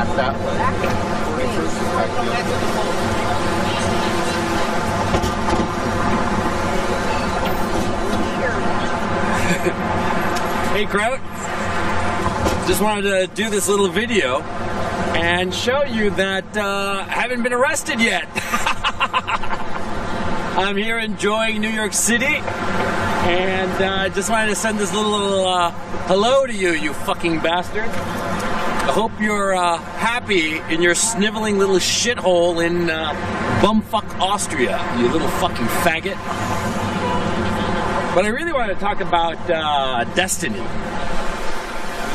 back that way. Hey Kraut, just wanted to do this little video and show you that I haven't been arrested yet. I'm here enjoying New York City, and I just wanted to send this little hello to you, you fucking bastard. I hope you're happy in your sniveling little shithole in bumfuck Austria, you little fucking faggot. But I really want to talk about Destiny.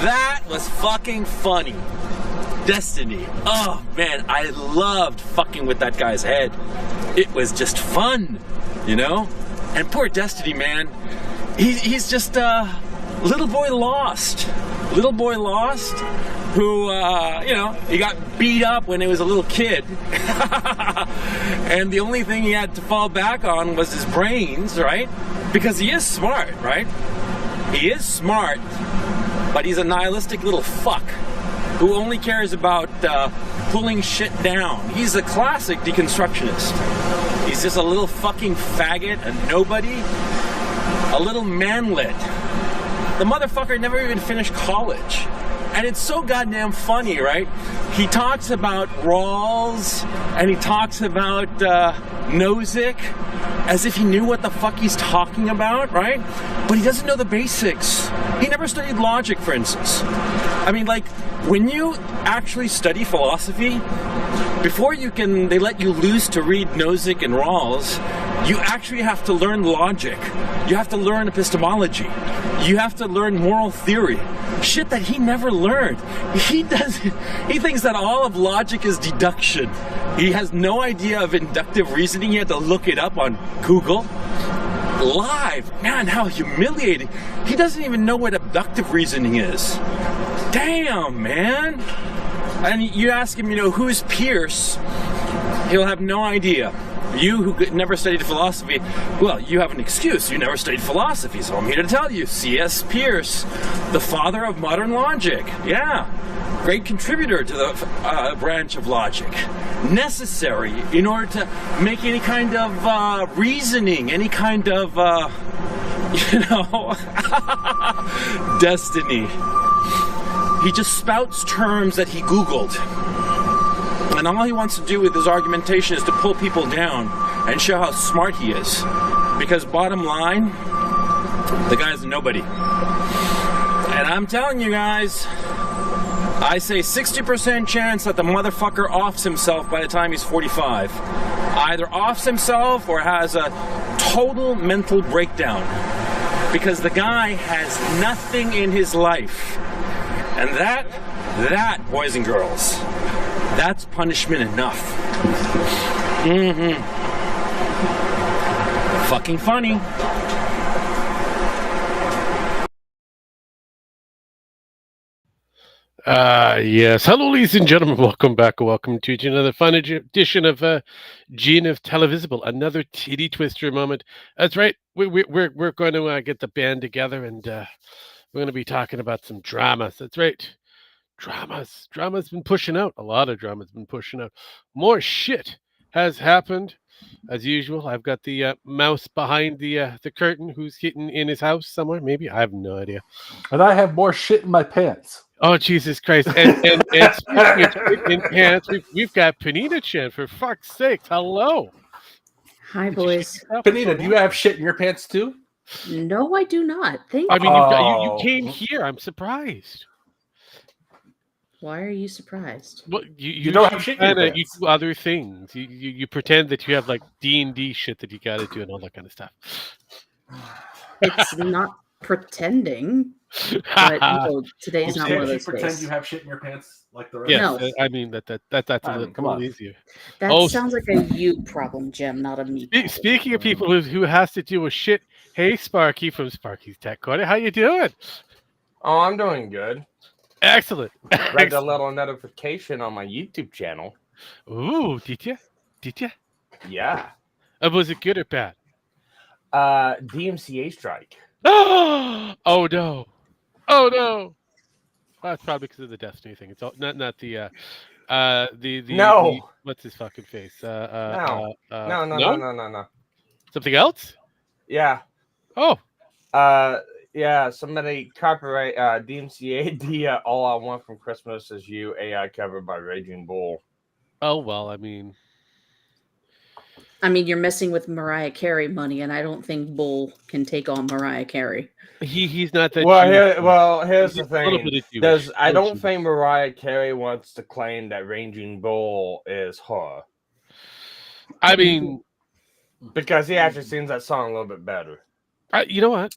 That was fucking funny. Destiny. Oh man, I loved fucking with that guy's head. It was just fun, you know? And poor Destiny, man. He's just little boy lost. Little boy lost who, he got beat up when he was a little kid. And the only thing he had to fall back on was his brains, right? Because he is smart, right? He is smart, but he's a nihilistic little fuck who only cares about pulling shit down. He's a classic deconstructionist. He's just a little fucking faggot, a nobody, a little manlet. The motherfucker never even finished college. And it's so goddamn funny, right? He talks about Rawls, and he talks about Nozick, as if he knew what the fuck he's talking about, right? But he doesn't know the basics. He never studied logic, for instance. I mean, like, when you actually study philosophy, before they let you loose to read Nozick and Rawls, you actually have to learn logic. You have to learn epistemology. You have to learn moral theory. Shit that he never learned. He thinks that all of logic is deduction. He has no idea of inductive reasoning. He had to look it up on Google. Live. Man, how humiliating. He doesn't even know what abductive reasoning is. Damn, man. And you ask him, who's Pierce? He'll have no idea. You who never studied philosophy, well, you have an excuse. You never studied philosophy, so I'm here to tell you. C.S. Pierce, the father of modern logic. Yeah, great contributor to the branch of logic. Necessary in order to make any kind of reasoning, any kind of, destiny. He just spouts terms that he Googled. And all he wants to do with his argumentation is to pull people down and show how smart he is. Because bottom line, the guy's a nobody. And I'm telling you guys, I say 60% chance that the motherfucker offs himself by the time he's 45. Either offs himself or has a total mental breakdown. Because the guy has nothing in his life. And that, boys and girls, that's punishment enough. Fucking funny. Yes. Hello, ladies and gentlemen. Welcome back. Welcome to another fun edition of GNF Televisable. Another titty twister moment. That's right. We're going to get the band together, and we're going to be talking about some dramas. That's right. Drama's been pushing out. A lot of drama's been pushing out. More shit has happened. As usual, I've got the mouse behind the curtain who's hidden in his house somewhere. Maybe. I have no idea. And I have more shit in my pants. Oh, Jesus Christ. And speaking of shit in pants, we've got Panita Chan, for fuck's sake. Hello. Hi, boys. Panita, do you have shit in your pants too? No, I do not. Thank I you. mean, you came here. I'm surprised. Why are you surprised? Well, you don't have shit in your pants. You do other things. You pretend that you have like D&D shit that you got to do and all that kind of stuff. It's not pretending. But no, today's not one of those days. Pretend you have shit in your pants like the rest. Yeah, No. I mean that's a little easier. That sounds like a you problem, Jim, not a me problem. Speaking of people who has to deal with shit, hey Sparky from Sparky's Tech Corner, how you doing? Oh, I'm doing good. Excellent. Read a little notification on my YouTube channel. Ooh, did you? Yeah. Was it good or bad? DMCA strike. Oh no. Well, it's probably because of the Destiny thing. It's all, not the No. what's his fucking face? No. No, No. something else. Yeah. Oh, Yeah. Somebody copyright DMCA the All I Want from Christmas Is You AI cover by Raging Bull. oh well. I mean, you're messing with Mariah Carey money, and I don't think Bull can take on Mariah Carey. he's not that. Here's He's the a little thing. bit of Jewish. I A little don't Jewish. think Mariah Carey wants to claim that Raging Bull is her I mean, because he actually sings that song a little bit better. you know what?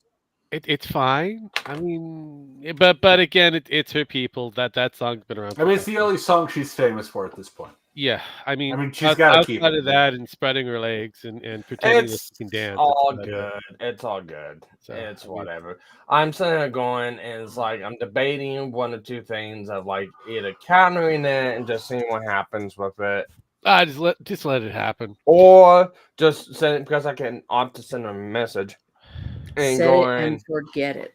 It's fine. I mean, but again, it's her people. That song's been around. I mean, it's the only song she's famous for at this point. Yeah, I mean, she's got to keep outside it. of that and spreading her legs and pretending that It's she can dance. all that's about it. good. It's all good. So, It's I mean- whatever. I'm sitting there going, and it's like I'm debating one or two things of like either countering it and just seeing what happens with it, just let it happen. or just send it because I can opt to send a message and Set going. it and forget it.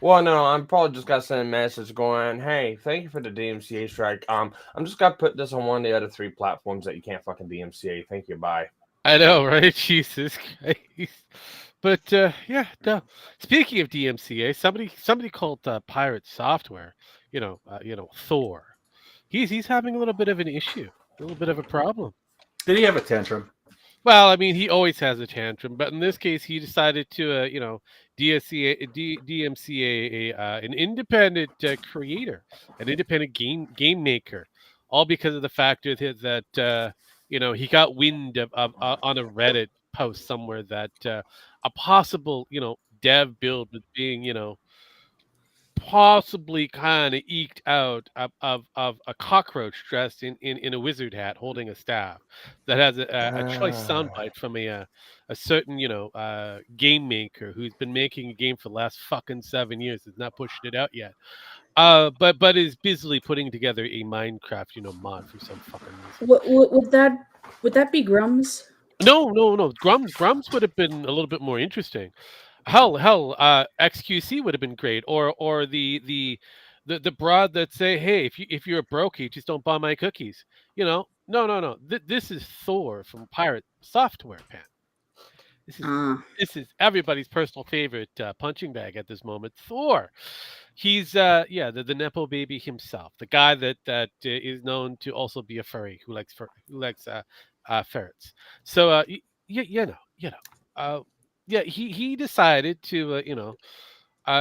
Well, no, I'm probably just gonna send a message going, "Hey, thank you for the DMCA strike. I'm just gonna put this on one of the other 3 platforms that you can't fucking DMCA. Thank you, bye." I know, right? Jesus Christ. But yeah, no. Speaking of DMCA, somebody called Pirate Software, Thor. He's having a little bit of an issue, a little bit of a problem. Did he have a tantrum? Well, I mean, he always has a tantrum, but in this case, he decided to, DMCA an independent creator, an independent game maker, all because of the fact that he got wind of on a Reddit post somewhere that a possible dev build was being possibly kind of eked out of a cockroach dressed in a wizard hat holding a staff that has a choice soundbite from a certain game maker who's been making a game for the last fucking 7 years, has not pushed it out yet, but is busily putting together a Minecraft mod for some fucking reason. Would that be Grums? No. Grums would have been a little bit more interesting. Hell, XQC would have been great, or the broad that say, hey, if you're a brokey, just don't buy my cookies. No. This is Thor from Pirate Software, Pan. This is everybody's personal favorite punching bag at this moment. Thor. He's the nepo baby himself, the guy that is known to also be a furry who likes ferrets. So he decided to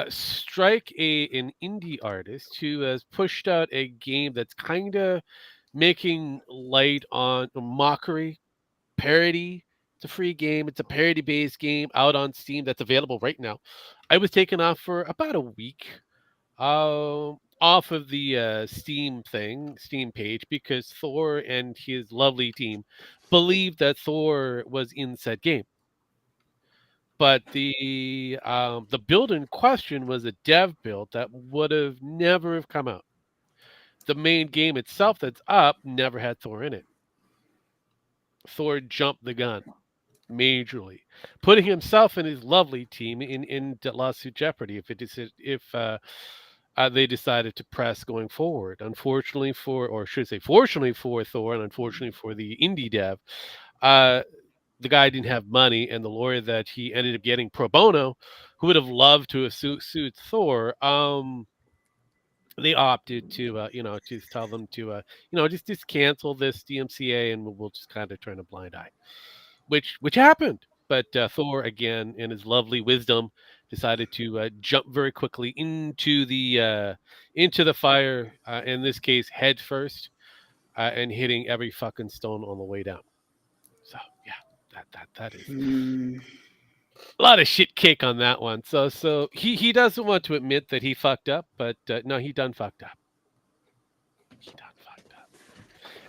strike an indie artist who has pushed out a game that's kind of making light on mockery, parody. It's a free game. It's a parody-based game out on Steam that's available right now. I was taken off for about a week off of the Steam page, because Thor and his lovely team believed that Thor was in said game. But the build in question was a dev build that would have never have come out. The main game itself that's up never had Thor in it. Thor jumped the gun majorly, putting himself and his lovely team in lawsuit jeopardy if they decided to press going forward. Fortunately for Thor, and unfortunately for the indie dev, the guy didn't have money, and the lawyer that he ended up getting pro bono, who would have loved to have sued Thor, they opted to just tell them to just cancel this DMCA, and we'll just kind of turn a blind eye, which happened. But Thor, again, in his lovely wisdom, decided to jump very quickly into the fire, in this case head first, and hitting every fucking stone on the way down. So yeah, that is a lot of shit cake on that one. So he doesn't want to admit that he fucked up, but no, he done fucked up.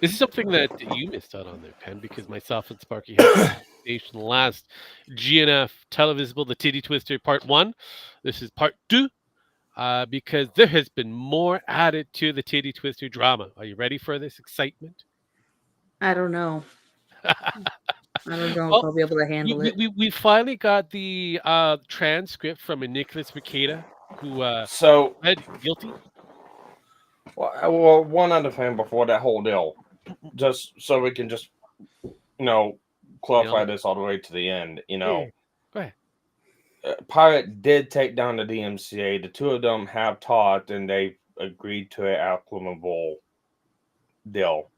This is something that you missed out on there, Pen, because myself and Sparky had the last GNF Televisable, the Titty Twister Part 1. This is Part 2, because there has been more added to the Titty Twister drama. Are you ready for this excitement? I don't know. I don't know if I'll be able to handle it. We finally got the transcript from a Nicholas Makeda, who pled guilty. Well, one other thing before that whole deal, just so we can just, clarify this all the way to the end. Yeah. Go ahead. Pirate did take down the DMCA. The two of them have talked, and they agreed to an amicable deal.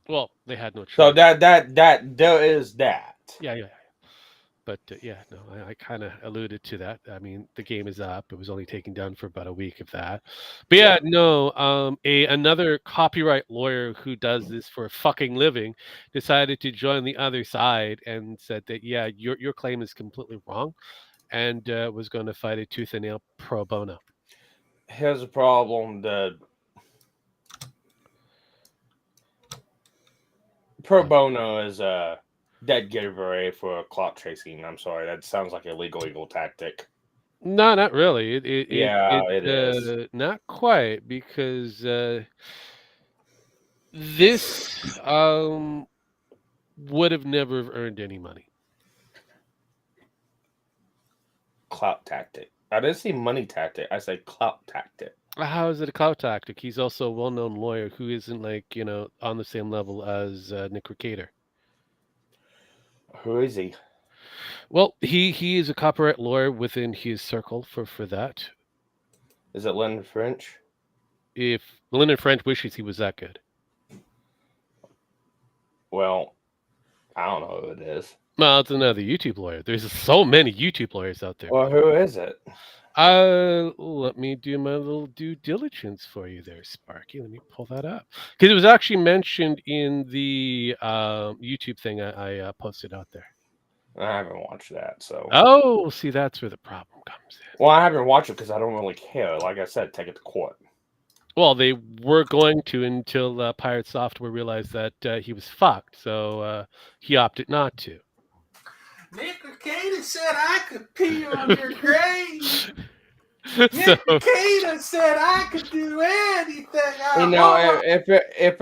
Well, they had no choice. So that there is that. Yeah. But no, I kind of alluded to that. I mean, the game is up. It was only taken down for about a week of that. But yeah, no. Another copyright lawyer who does this for a fucking living decided to join the other side and said that your claim is completely wrong, and was going to fight it tooth and nail pro bono. Here's the problem: the pro bono is a dead giveaway for clock chasing. I'm sorry, that sounds like a legal tactic. No, not really. It is. Not quite, because this would have never earned any money. Clout tactic. I didn't say money tactic. I said clout tactic. How is it a clout tactic? He's also a well-known lawyer who isn't on the same level as Nick Recator. Who is he? Well, he is a copyright lawyer within his circle for that. Is it Leonard French? If Leonard French wishes he was that good. Well, I don't know who it is. Well, it's another YouTube lawyer. There's so many YouTube lawyers out there. Well, who is it? Let me do my little due diligence for you there, Sparky. Let me pull that up. Because it was actually mentioned in the YouTube thing I posted out there. I haven't watched that, so... Oh, see, that's where the problem comes in. Well, I haven't watched it because I don't really care. Like I said, take it to court. Well, they were going to until Pirate Software realized that he was fucked, so he opted not to. Nick Recator said I could pee on your grave. Nick Recator said I could do anything I want. If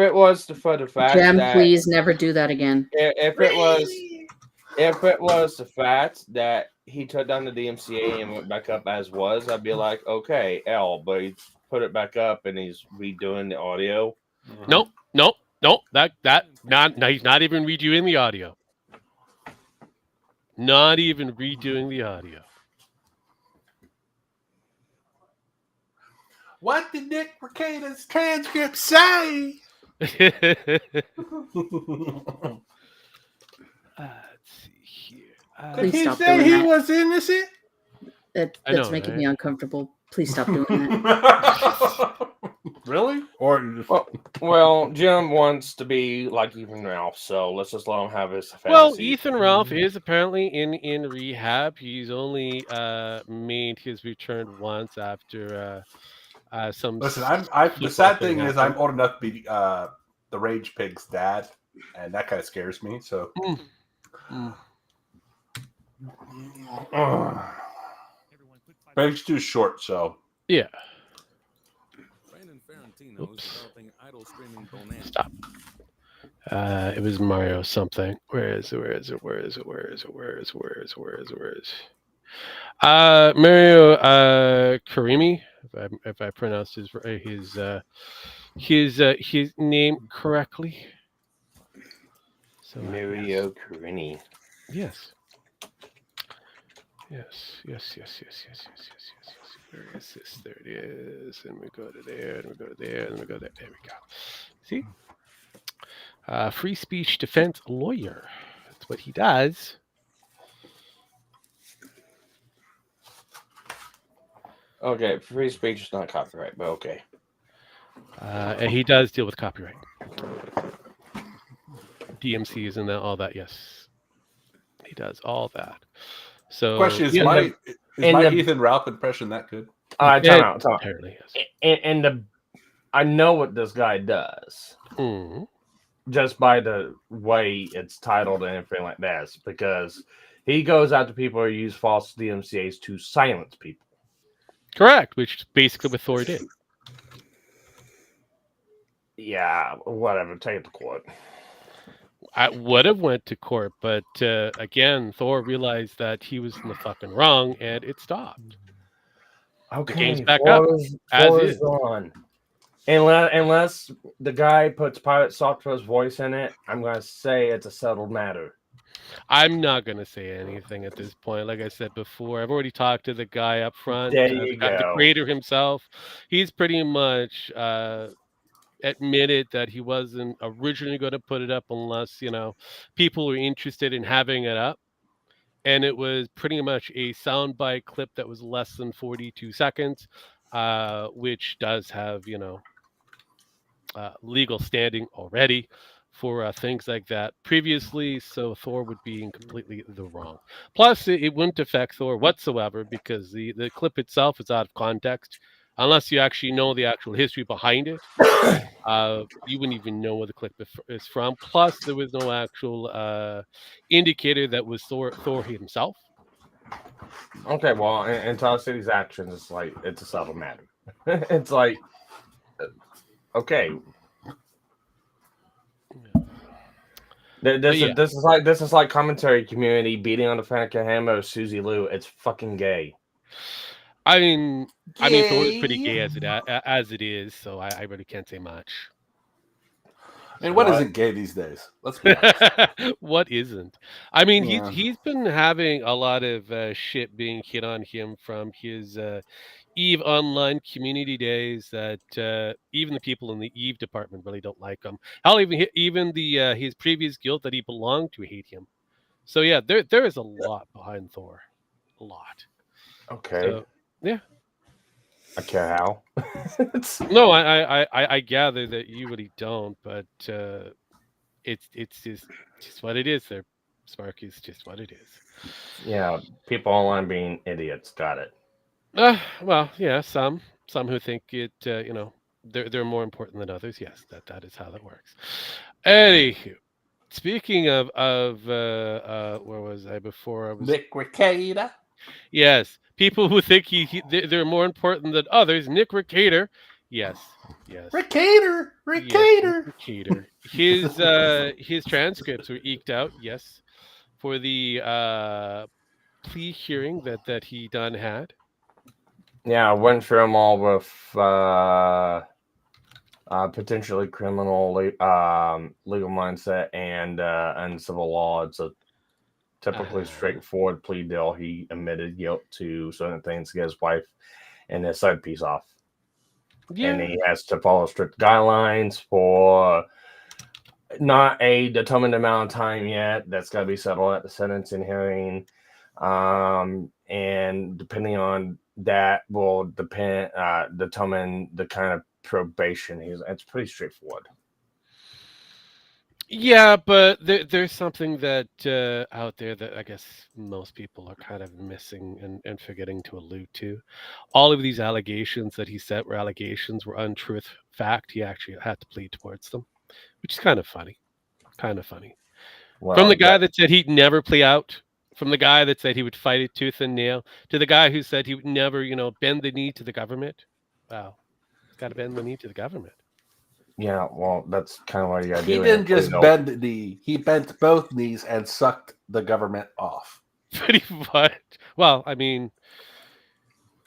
it was for the fact Jam, that... please never do that again. If it was the fact that he took down the DMCA and went back up as was, I'd be like, okay, but he put it back up and he's redoing the audio. Nope. He's not even redoing the audio. Not even redoing the audio. What did Nick Recator's transcript say? Let's see here. Please Did he stop say doing he that. was innocent? That's making me uncomfortable. Please stop doing that. Really? Well, Jim wants to be like Ethan Ralph, so let's just let him have his fantasy. Well, Ethan Ralph is apparently in rehab. He's only made his return once after some. Listen, the sad thing is I'm old enough to be the Rage Pig's dad, and that kind of scares me. So. But it's too short, so. Yeah. Oops. Stop. It was Mario something. Where is it? Mario Karimi, if I pronounced his name correctly. So Mario Karini. Yes. Where is this? There it is. And we go to there, and we go to there, and we go there. There we go. See? Free speech defense lawyer. That's what he does. Okay, free speech is not copyright, but okay. And he does deal with copyright. DMCs and all that, yes. He does all that. So, question is, my Ethan Ralph impression that good? Time out. Apparently, yes. And I know what this guy does. Mm-hmm. Just by the way it's titled and everything like that, because he goes out to people who use false DMCAs to silence people. Correct, which is basically what Thor did. Yeah, whatever. Take it to court. I would have went to court, but again, Thor realized that he was in the fucking wrong, and it stopped. Okay, the game's back up. As is. On. Unless the guy puts Pilot Software's voice in it, I'm gonna say it's a settled matter. I'm not gonna say anything at this point. Like I said before, I've already talked to the guy up front, There you the go. creator himself. He's pretty much admitted that he wasn't originally going to put it up unless people were interested in having it up, and it was pretty much a soundbite clip that was less than 42 seconds, which does have legal standing already for things like that previously, so Thor would be in completely the wrong. Plus, it wouldn't affect Thor whatsoever because the clip itself is out of context. Unless you actually know the actual history behind it, you wouldn't even know where the clip is from. Plus, there was no actual indicator that was Thor himself. Okay, well, in Tower City's actions, it's a subtle matter. It's like, okay. This is like commentary community beating on the Fanica Hammer Susie Lou. It's fucking gay. I mean, Thor is pretty gay as it is, so I really can't say much. And what isn't gay these days? Let's be honest. What isn't? I mean, he's been having a lot of shit being hit on him from his Eve Online community days that even the people in the Eve department really don't like him. Hell, even the his previous guild that he belonged to hate him. So yeah, there is a lot behind Thor, a lot. Okay. So, yeah. I care how. No, I gather that you really don't, but it's just what it is. There, Spark is just what it is. Yeah, people online being idiots. Got it. Well, yeah, some who think it, they're more important than others. Yes, that is how that works. Anywho, speaking of where was I before? I was Nick Ricada. Yes, people who think they're more important than others. Nick Ricada. Yes. Ricada. His transcripts were eked out. Yes, for the plea hearing that he done had. Yeah, I went through them all with potentially criminal legal mindset and civil law. It's a typically straightforward plea deal. He admitted guilt to certain things to get his wife and his side piece off. Yeah. And he has to follow strict guidelines for not a determined amount of time yet. That's got to be settled at the sentencing hearing. And depending on that will determine the kind of probation it's pretty straightforward. Yeah, but there's something that out there that I guess most people are kind of missing and forgetting to allude to. All of these allegations that he said were allegations were untruth fact. He actually had to plead towards them, which is kind of funny. Well, from the guy that said he'd never plea out, from the guy that said he would fight it tooth and nail, to the guy who said he would never, bend the knee to the government. Wow, got to bend the knee to the government. Yeah, well, that's kind of what you got to do. He didn't just bend the knee; he bent both knees and sucked the government off. Pretty much. Well, I mean,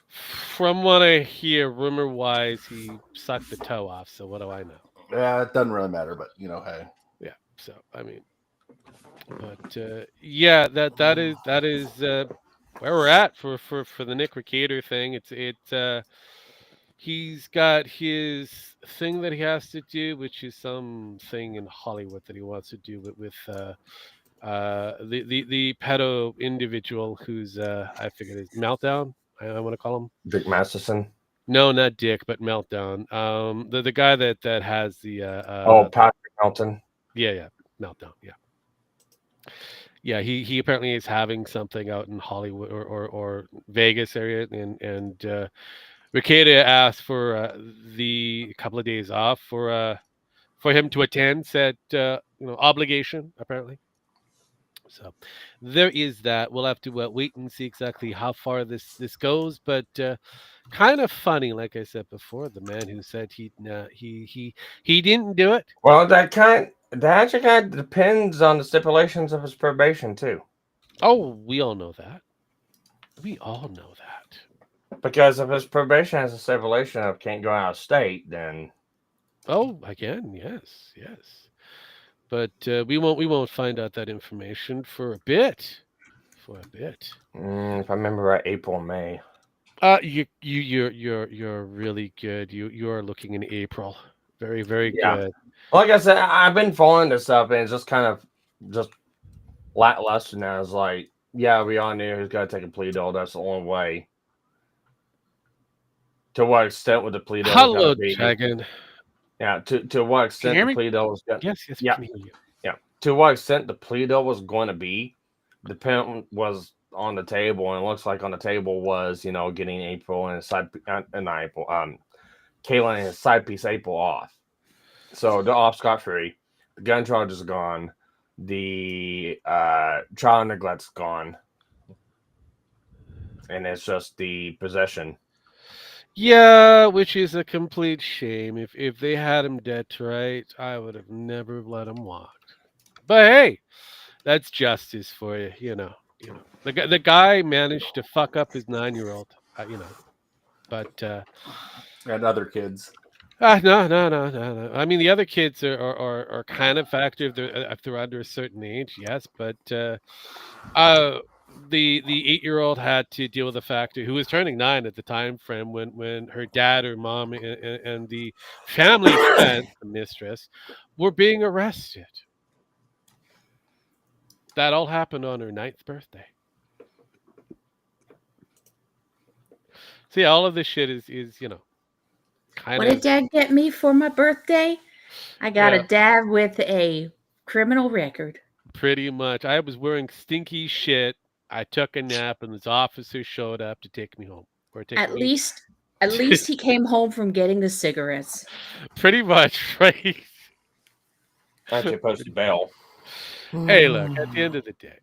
from what I hear, rumor-wise, he sucked the toe off. So what do I know? Yeah, it doesn't really matter, but hey. Yeah. So I mean, but yeah, that is where we're at for the Nick Ricada thing. He's got his thing that he has to do, which is something in Hollywood that he wants to do with the pedo individual who's I figured is Meltdown. I want to call him Dick Masterson. No, not Dick, but Meltdown. The guy that has the Patrick Melton. Yeah, Meltdown. Yeah. He apparently is having something out in Hollywood or Vegas area, and Ricada asked for a couple of days off for him to attend said obligation apparently. So there is that. We'll have to wait and see exactly how far this goes, but kind of funny, like I said before, the man who said he didn't do it. Well, that actually kind of depends on the stipulations of his probation too. Oh, we all know that. Because if his probation has a stipulation of can't go out of state, then Oh, again, yes. But we won't find out that information for a bit. If I remember right, April, May. You're really good. You are looking in April. Very, very Yeah. good. Like I said, I've been following this up, and it's just kind of just lackluster now. It's like, yeah, we all knew who's got to take a plea deal. That's the only way. To what extent would the plea deal was going Hello, to be? Dragon. Yeah. To what extent hear the me? plea deal was going? Yes, we Yeah. can hear you. Yeah. To what extent the plea deal was going to be, dependent was on the table, and it looks like on the table was getting April and his side not April Kayla and his side piece April off. So they're off scot free. The gun charge is gone. The trial neglect's gone, and it's just the possession. Yeah, which is a complete shame. If they had him dead to right, I would have never let him walk. But hey, that's justice for you. The guy managed to fuck up his 9-year-old. But And other kids. no. I mean, the other kids are kind of factor if they're under a certain age, yes. But the 8-year-old had to deal with the factor who was turning 9 at the time frame when her dad, her mom, and the family friend, the mistress, were being arrested. That all happened on her 9th birthday. See, all of this shit is kind What of did Dad get me for my birthday? I got Yeah. a dad with a criminal record. pretty much. I was wearing stinky shit. I took a nap, and this officer showed up to take me home. Or take At me. least he came home from getting the cigarettes. Pretty much, right? Actually, posted bail. Hey, look. At the end of the day,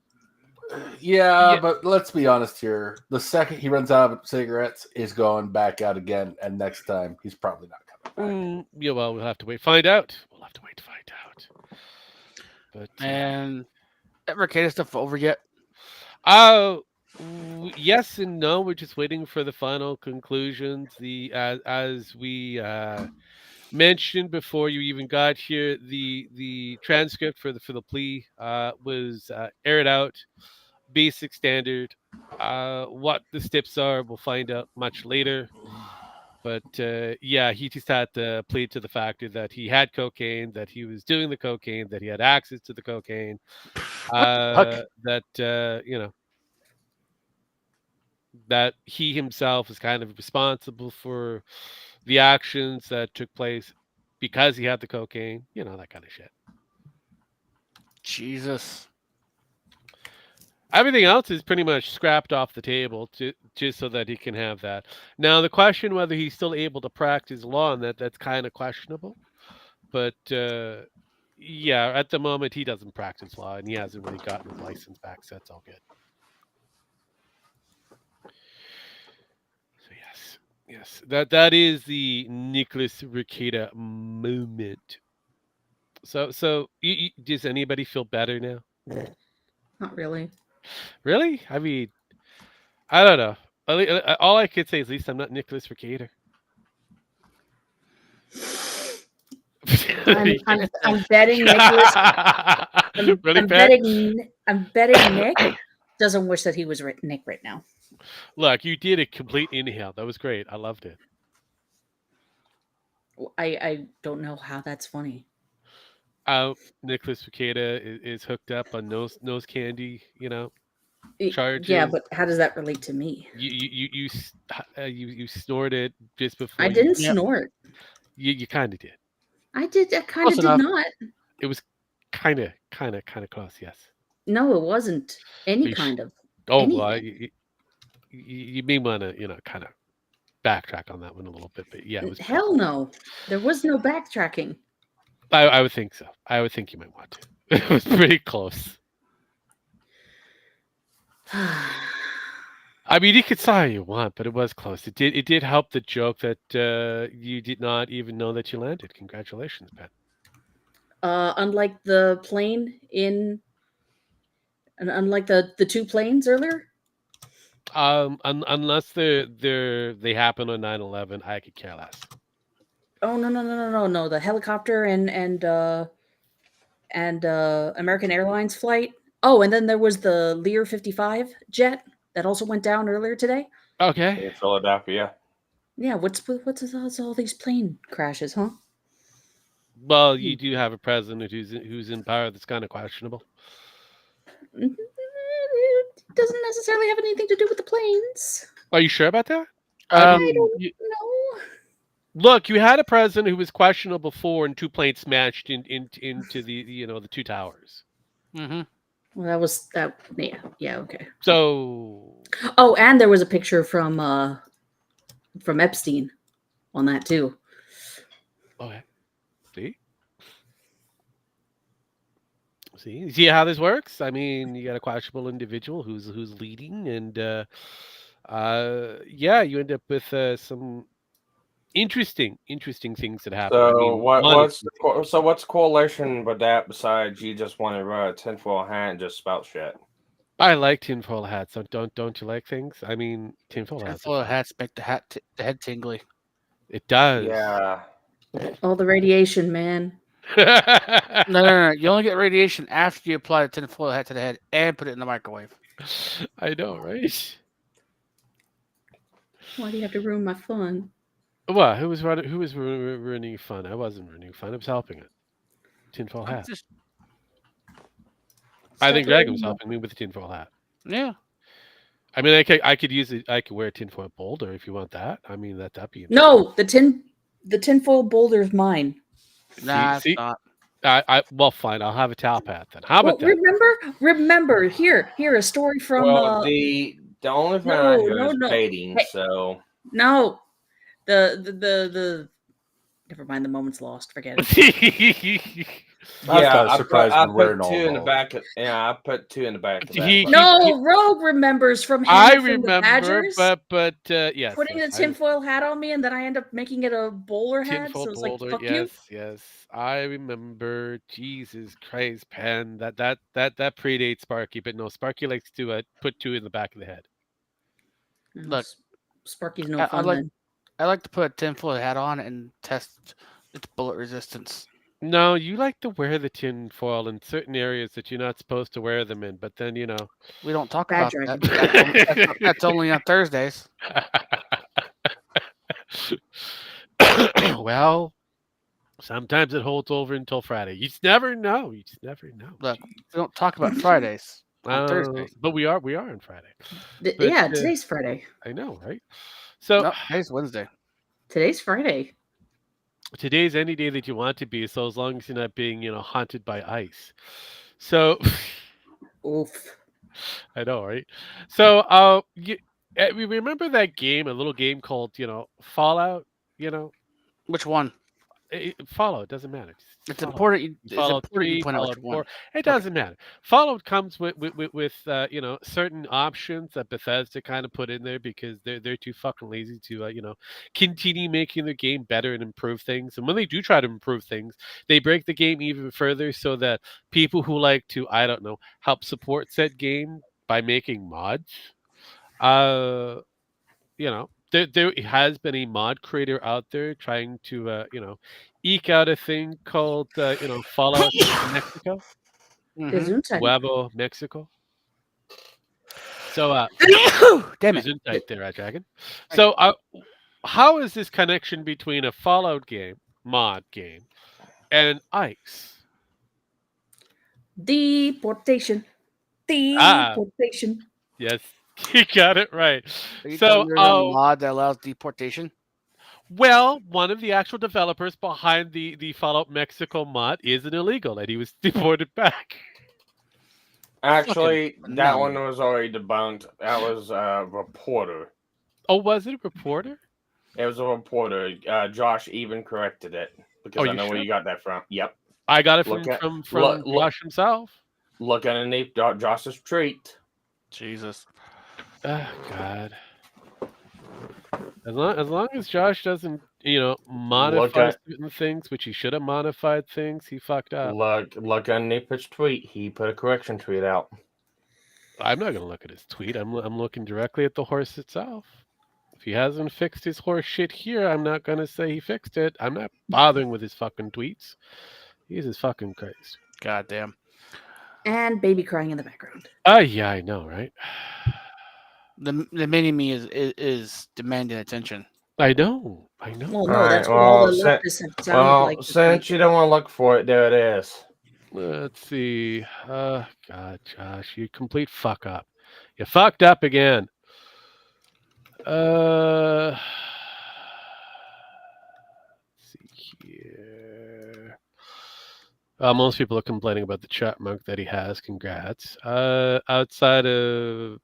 Yeah, Yeah. but let's be honest here. The second he runs out of cigarettes, he's going back out again, and next time he's probably not coming back. yeah. Well, we'll have to wait. Find out. We'll have to wait to find out. But And that Mercatus stuff over yet? yes and no. We're just waiting for the final conclusions. As we mentioned before you even got here, the transcript for the plea was aired out. Basic standard. What the steps are, we'll find out much later. But yeah, he just had to plead to the factor that he had cocaine, that he was doing the cocaine, that he had access to the cocaine, that that he himself is kind of responsible for the actions that took place because he had the cocaine, that kind of shit. Jesus. Everything else is pretty much scrapped off the table just so that he can have that. Now, the question whether he's still able to practice law and that's kind of questionable. But yeah, at the moment he doesn't practice law and he hasn't really gotten his license back, so that's all good. So yes, that is the Nicholas Rekieta moment. So does anybody feel better now? Not really. Really? I mean, I don't know. All I could say is at least I'm not Nicholas Rekieta. I'm betting Nicholas. Really, I'm betting Nick doesn't wish that he was Nick right now. Look, you did a complete inhale. That was great. I loved it. I don't know how that's funny. Nicholas Rekieta is hooked up on nose candy. Charges. Yeah, but how does that relate to me? You snorted just before. I didn't Yep. snort. You kind of did. I did. I kind Close of did enough. not. It was kind of close. Yes. No, it wasn't any You sh- kind of. Oh, anything. well, you may want to kind of backtrack on that one a little bit, but yeah, it was Hell no. There was no backtracking. I would think so. I would think you might want to. It was pretty close. I mean, you could say all you want, but it was close. It did help the joke that you did not even know that you landed. Congratulations, Ben. Unlike the plane unlike the two planes earlier. Unless they happen on 9/11, I could care less. Oh no! The helicopter and American Airlines flight. Oh, and then there was the Lear 55 jet that also went down earlier today. Okay. In Philadelphia. Yeah, what's all these plane crashes, huh? Well, you do have a president who's in power that's kind of questionable. It doesn't necessarily have anything to do with the planes. Are you sure about that? I Um, don't You, know. look, you had a president who was questionable before, and 2 planes smashed into the 2 towers. mhm. Well, that was that. Yeah, okay. So Oh, and there was a picture from Epstein on that too. okay, see how this works. I mean, you got a questionable individual who's leading, and yeah, you end up with some interesting things that happen. I So mean, one of them. what's correlation with that besides you just want to wear a tinfoil hat and just spout shit? I like tinfoil hats. Don't you like things? I mean, tinfoil hats. Full of hats make the the head tingly. It does. Yeah. All the radiation, man. No. You only get radiation after you apply the tinfoil hat to the head and put it in the microwave. I know, right? Why do you have to ruin my fun? What? Who was ruining fun? I wasn't ruining fun. I was helping it. Tinfoil hat. Just, I think Dragon was Separating helping me with the tinfoil hat. yeah. I mean, I could use it. I could wear a tinfoil boulder if you want that. I mean, that'd be No, the tinfoil boulder's mine. Nah, see? it's not. Well, fine. I'll have a towel hat then. How Well, about that? remember. Here, a story from. Well, the only thing I do is no. baiting, Hey. so No, the. Never mind. The moment's lost. Forget it. I was surprised I when put wearing all 2 in the those. back. I put 2 in the back. Of that. He- No, Rogue remembers from him I from the remember, Badgers, but yes, putting yes, the tinfoil hat on me, and then I end up making it a bowler hat. tinfoil So it's boulder. like, fuck Yes, you. yes, I remember. Jesus Christ, Pen. That predates Sparky, but no, Sparky likes to put 2 in the back of the head. Look, Sparky's no I fun like then. I like to put a tinfoil hat on and test its bullet resistance. No, you like to wear the tin foil in certain areas that you're not supposed to wear them in, but then We don't talk Bad about Dragon. that. That's only on Thursdays. Well, sometimes it holds over until Friday. You just never know. Look, we don't talk about Fridays on Uh, Thursdays. but we are on Friday. But, Yeah, today's Friday. I know, right? So No, today's Wednesday. Today's Friday. today's any day that you want to be, so as long as you're not being, haunted by ice. So Oof. I know, right? So we remember that game, a little game called, Fallout. Which one? Fallout doesn't matter. Just It's Fallout. important. It's Fallout important 3, you point out Fallout which 4. one. It doesn't matter. Fallout comes with certain options that Bethesda kind of put in there because they're too fucking lazy to continue making their game better and improve things. And when they do try to improve things, they break the game even further so that people who like to help support said game by making mods. There has been a mod creator out there trying to eke out a thing called Fallout Mexico, Mhm. Gesundheit. Huevo Mexico. So Damn it! Gesundheit there, Dragon. So how is this connection between a Fallout game, mod game, and ice? Deportation. Ah. Deportation. Yes, you got it right. Are you So telling me there's a mod that allows deportation? well, one of the actual developers behind the Fallout Mexico mod is an illegal, and he was deported back. Actually, Fucking that phenomenal. one was already debunked. That was a reporter. Oh, was it a reporter? It was a reporter. Josh even corrected it because Oh, I you know where sure? you got that from. Yep. I got it Look at- from look- Josh himself. Look underneath Josh's treat. Jesus. Oh, God. As long as Josh doesn't, modify certain things, which he should have modified things, he fucked up. Look underneath his tweet. He put a correction tweet out. I'm not gonna look at his tweet. I'm looking directly at the horse itself. If he hasn't fixed his horse shit here, I'm not gonna say he fixed it. I'm not bothering with his fucking tweets. He's just fucking crazed. Goddamn. And baby crying in the background. Yeah, I know, right? The mini me is demanding attention. I know. Well, no, All that's right, what all the well, leftists have sounded like. since you don't want to look for it, there it is. Let's see. God, Josh, you complete fuck up. You fucked up again. Let's see here. Most people are complaining about the chipmunk that he has. Congrats. Outside of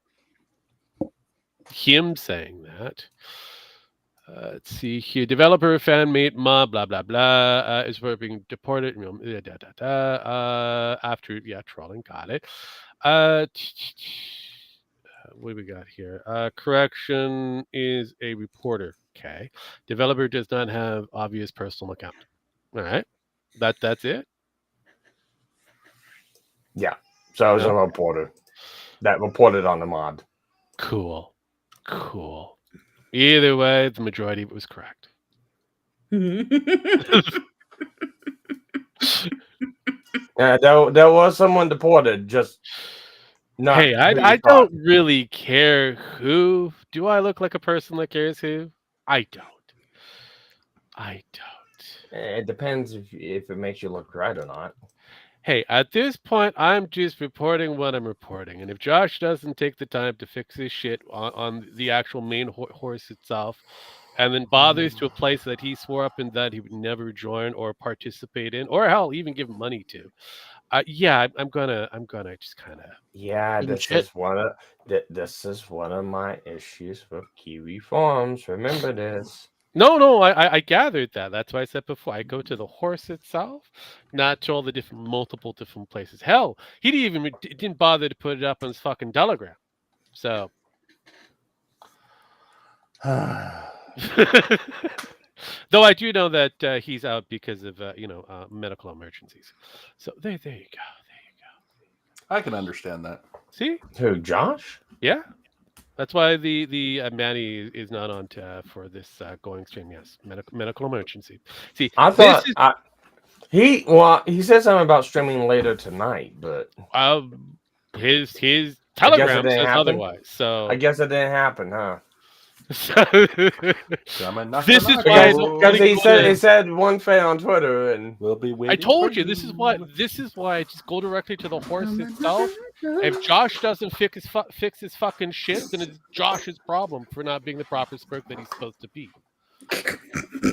him saying that, let's see here. Developer, fan mate, mob, blah blah blah, is for being deported. After trolling. Got it. What do we got here? Correction is a reporter. Okay. Developer does not have obvious personal account. All right. That's it. Yeah. So I was a reporter that reported on the mod. Cool. Either way, the majority of it was correct. There was someone deported, just not. Hey, I don't really care who. Do I look like a person that cares who? I don't. It depends if it makes you look right or not. Hey, at this point, I'm just reporting what I'm reporting. And if Josh doesn't take the time to fix his shit on the actual main horse itself, and then bothers to a place that he swore up and that he would never join or participate in, or hell, even give money to, I'm gonna just kind of. Yeah, this is one of my issues with Kiwi Farms. Remember this. No, I gathered that. That's why I said before. I go to the horse itself, not to all the multiple different places. Hell, he didn't bother to put it up on his fucking Telegram. So, though I do know that he's out because of medical emergencies. So there you go. I can understand that. See, Who, Josh? yeah. That's why the Manny is not on for this going stream. Yes, medical emergency. See, I thought he said something about streaming later tonight, but his Telegram says happen. otherwise. So I guess it didn't happen, huh? This is why because he said one fan on Twitter, and we'll be waiting. I told you this is why I just go directly to the horse itself. If Josh doesn't fix his fucking shit, then it's Josh's problem for not being the proper spoke that he's supposed to be.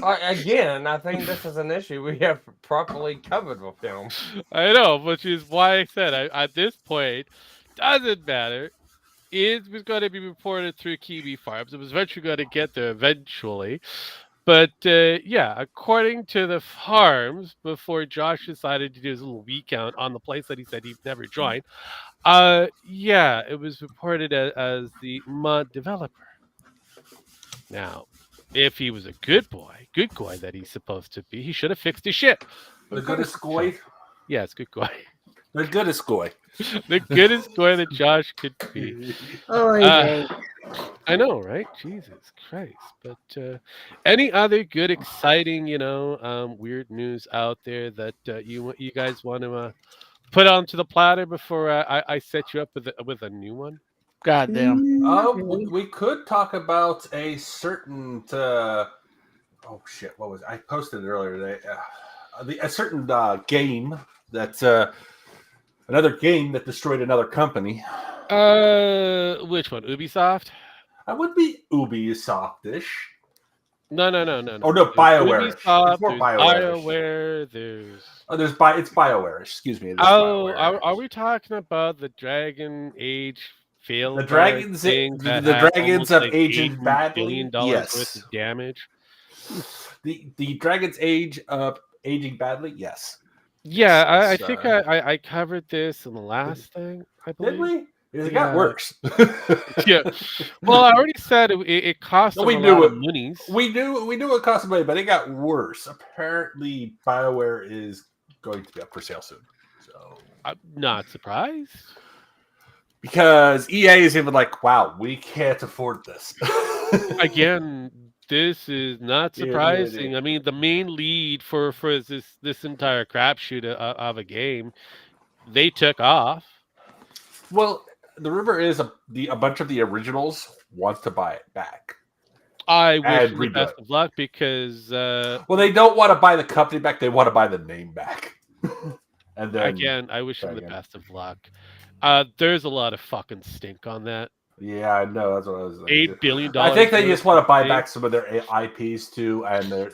Again, I think this is an issue we have properly covered with him. I know, which is why I said at this point, doesn't matter. It was going to be reported through Kiwi Farms. It was eventually going to get there eventually. But according to the farms, before Josh decided to do his little recount on the place that he said he'd never joined, it was reported as the mod developer. Now, if he was a good boy that he's supposed to be, he should have fixed his shit. The goodest boy? Yes, good boy. The goodest boy. The goodest boy that Josh could be. I know, right? Jesus Christ. But any other good, exciting, weird news out there that you guys want to put onto the platter before I set you up with a new one? God damn. We could talk about a certain. What was I posted it earlier today? A certain game that's another game that destroyed another company. Which one? Ubisoft? I would be Ubisoft-ish. No. Oh no, BioWare. Ubisoft, It's more BioWare. It's BioWare. Excuse me. Are we talking about the Dragon Age failed? The dragons of aging badly. Yes. Worth of damage. The Dragon's Age of aging badly. Yes. Yeah, I think I covered this in the last thing. I believe. Did we? It got worse. Yeah. Well, I already said it cost them a lot of monies. We knew it cost money, but it got worse. Apparently, BioWare is going to be up for sale soon. So I'm not surprised. Because EA is even like, wow, we can't afford this. Again, this is not You're an surprising. idiot. I mean, the main lead for this entire crapshoot of a game, they took off. Well, the rumor is a bunch of the originals want to buy it back. I wish And them the redo best it. of luck because Well, they don't want to buy the company back; they want to buy the name back. And then again, I wish them the again. best of luck. There's a lot of fucking stink on that. Yeah, I know. That's what I was thinking. $8 billion. I think they just want to buy worth back some of their IPs too, and they're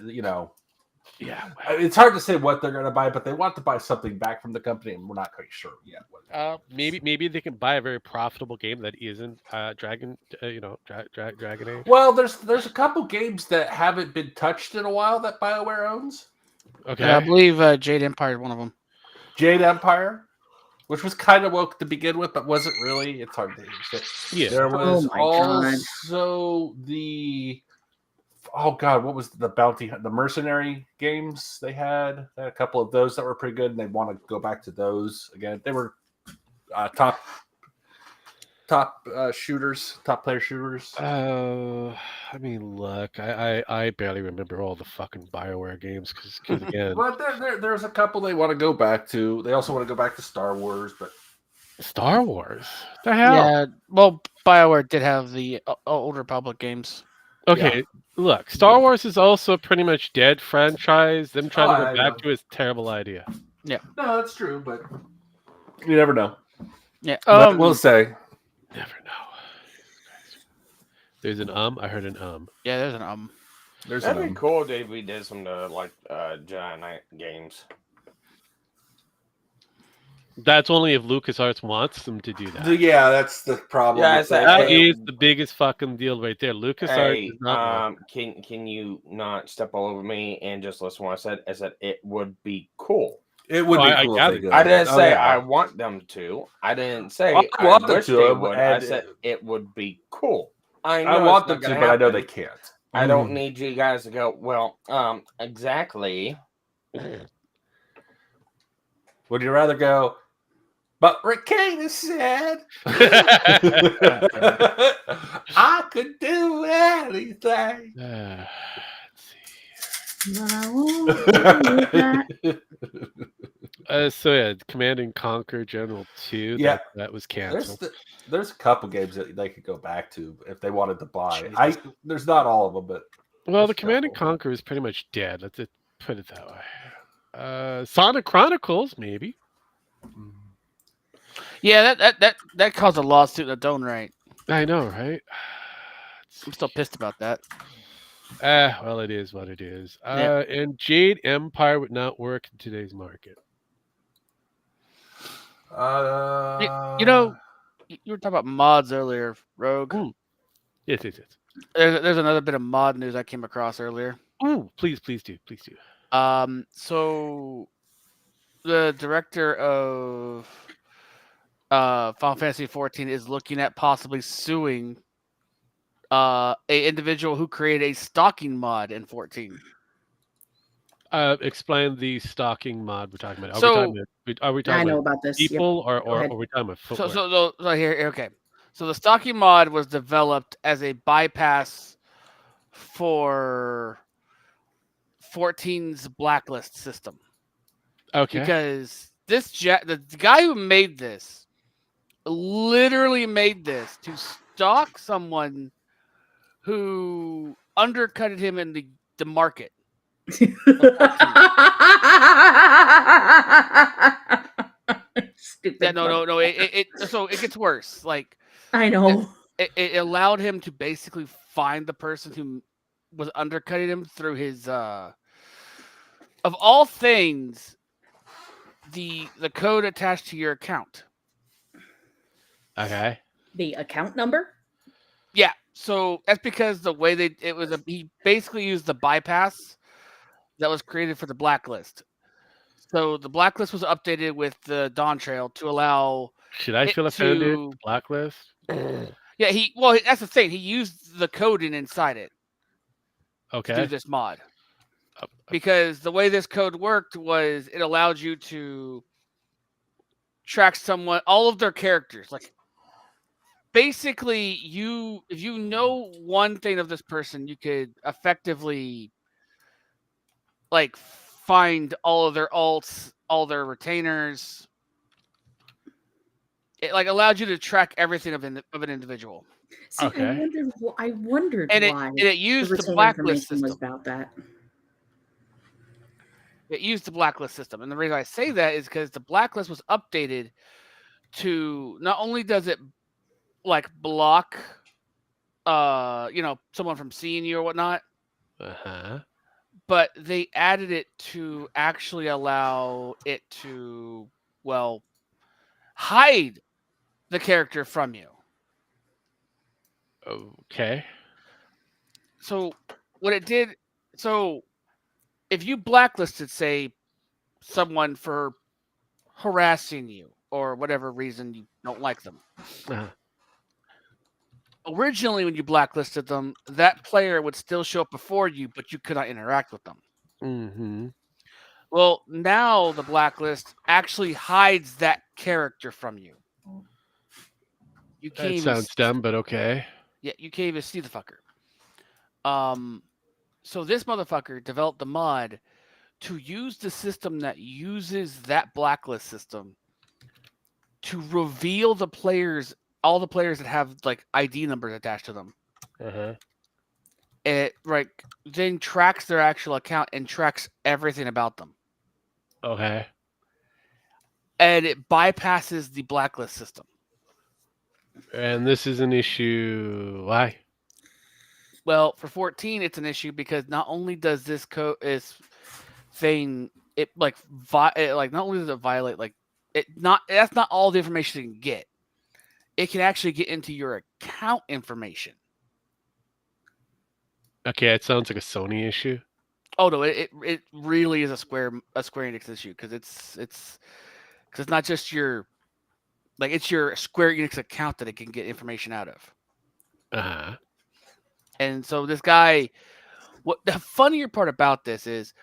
Yeah. it's hard to say what they're going to buy, but they want to buy something back from the company, and we're not quite sure yet. What Maybe they can buy a very profitable game that isn't Dragon Age. Well, there's a couple games that haven't been touched in a while that BioWare owns. Okay. Yeah, I believe Jade Empire is one of them. Jade Empire, which was kind of woke to begin with, but wasn't really. It's hard to say. Yeah. There was my God. also what was the mercenary games they had? They had a couple of those that were pretty good, and they want to go back to those again. They were top shooters, top player shooters. I mean, look, I barely remember all the fucking BioWare games because again, But there's a couple they want to go back to. They also want to go back to Star Wars, but Star Wars. The hell? Yeah, well, BioWare did have the Old Republic games. Okay, look, Star Wars is also pretty much dead franchise. Them trying to I go back know. to it is a terrible idea. no, that's true. But you never know. Yeah. But we'll say. Never know. There's an I heard an Yeah, there's an There's That'd be cool if we did some Jedi Knight games. That's only if LucasArts wants them to do that. Yeah, that's the problem. Yeah, with it's like, That hey, is the biggest fucking deal right there. LucasArts Hey, is not. can you not step all over me and just listen to what I said? I said it would be cool. It would Oh, be I cool. gather. If they did. I didn't Oh, say yeah. I want them to. I didn't say I want them wish to, they would. I and- said it would be cool. I know I it's want not them to, gonna but I know happen. they can't. I don't need you guys to go. Well, exactly. Would you rather go? But Ricana said I could do anything. Let's see. But I won't do that. So yeah, Command and Conquer General 2. Yeah. that was canceled. There's a couple games that they could go back to if they wanted to buy. Jesus. There's not all of them, but Well, the there's a Command and couple. Conquer is pretty much dead. Let's put it that way. Sonic Chronicles, maybe. Yeah, that caused a lawsuit in its own right. I know, right? I'm still pissed about that. Well, it is what it is. And Jade Empire would not work in today's market. You know, you were talking about mods earlier, Rogue. Ooh. Yes. There's another bit of mod news I came across earlier. Ooh, please do. So the director of Final Fantasy 14 is looking at possibly suing a individual who created a stalking mod in 14. Explain the stalking mod we're talking about. Are we I talking know about about this. Yep. people or Go ahead. are we talking about footwear? So here, okay. So the stalking mod was developed as a bypass for 14's blacklist system. Okay. Because the guy who made this literally made this to stalk someone who undercutted him in the market. Stupid. Yeah, no. So it gets worse. Like I know. it allowed him to basically find the person who was undercutting him through his of all things, the code attached to your account. Okay. The account number? Yeah, so that's because the way he basically used the bypass that was created for the blacklist. So the blacklist was updated with the Dawn Trail to allow. Should I feel offended? Blacklist? Yeah, that's the thing. He used the coding inside it to Okay. do this mod. Because the way this code worked was it allowed you to track someone, all of their characters, like basically, if you know one thing of this person, you could effectively like find all of their alts, all their retainers. It like allowed you to track everything of an individual. See, Okay. I wondered And why it used the retainer blacklist information was system. about that. It used the blacklist system. And the reason I say that is because the blacklist was updated to not only does it like block someone from seeing you or whatnot, Uh-huh. but they added it to actually allow it to, well, hide the character from you. Okay. So what it did, so if you blacklisted, say, someone for harassing you or whatever reason you don't like them, Uh-huh. originally when you blacklisted them, that player would still show up before you, but you could not interact with them. Mm-hmm. Well, now the blacklist actually hides that character from you. You can't That even sounds dumb, but okay. Yeah, you can't even see the fucker. So this motherfucker developed the mod to use the system that uses that blacklist system to reveal the players, all the players that have like ID numbers attached to them. Uh-huh. It then tracks their actual account and tracks everything about them. Okay. And it bypasses the blacklist system. And this is an issue. Why? Well, for 14, it's an issue because not only does this thing not only does it violate that's not all the information it can get. It can actually get into your account information. Okay, it sounds like a Sony issue. Oh no, it really is a Square Enix issue because it's not just your it's your Square Enix account that it can get information out of. Uh-huh. And so this guy, what the funnier part about this is,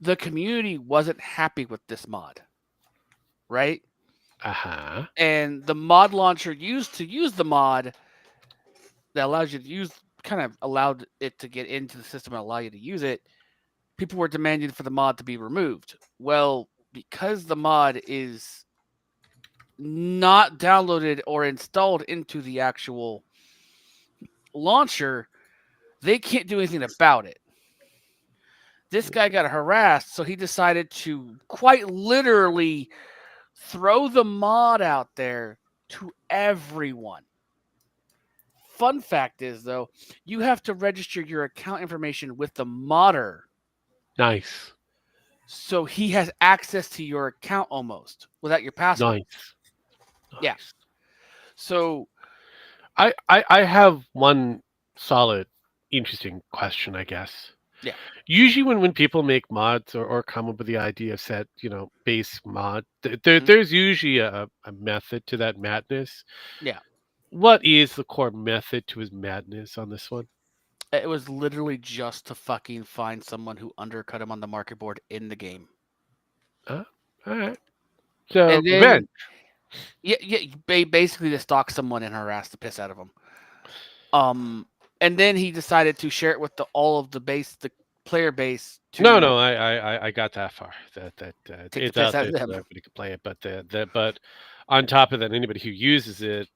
the community wasn't happy with this mod, right? Uh-huh. And the mod launcher used to use the mod that allows you to use, kind of allowed it to get into the system and allow you to use it. People were demanding for the mod to be removed. Well, because the mod is not downloaded or installed into the actual launcher, they can't do anything about it. This guy got harassed, so he decided to quite literally throw the mod out there to everyone. Fun fact is, though, you have to register your account information with the modder. Nice. So he has access to your account almost without your password. Nice. Yeah. So I have one solid, interesting question, I guess. Yeah. Usually when people make mods or come up with the idea of set, base mod, there's usually a method to that madness. Yeah. What is the core method to his madness on this one? It was literally just to fucking find someone who undercut him on the market board in the game. All right. So, And then, revenge. Yeah, basically to stalk someone and harass the piss out of them. And then he decided to share it with all of the player base. No, I got that far. That it's out there so them. everybody can play it. But on top of that, anybody who uses it,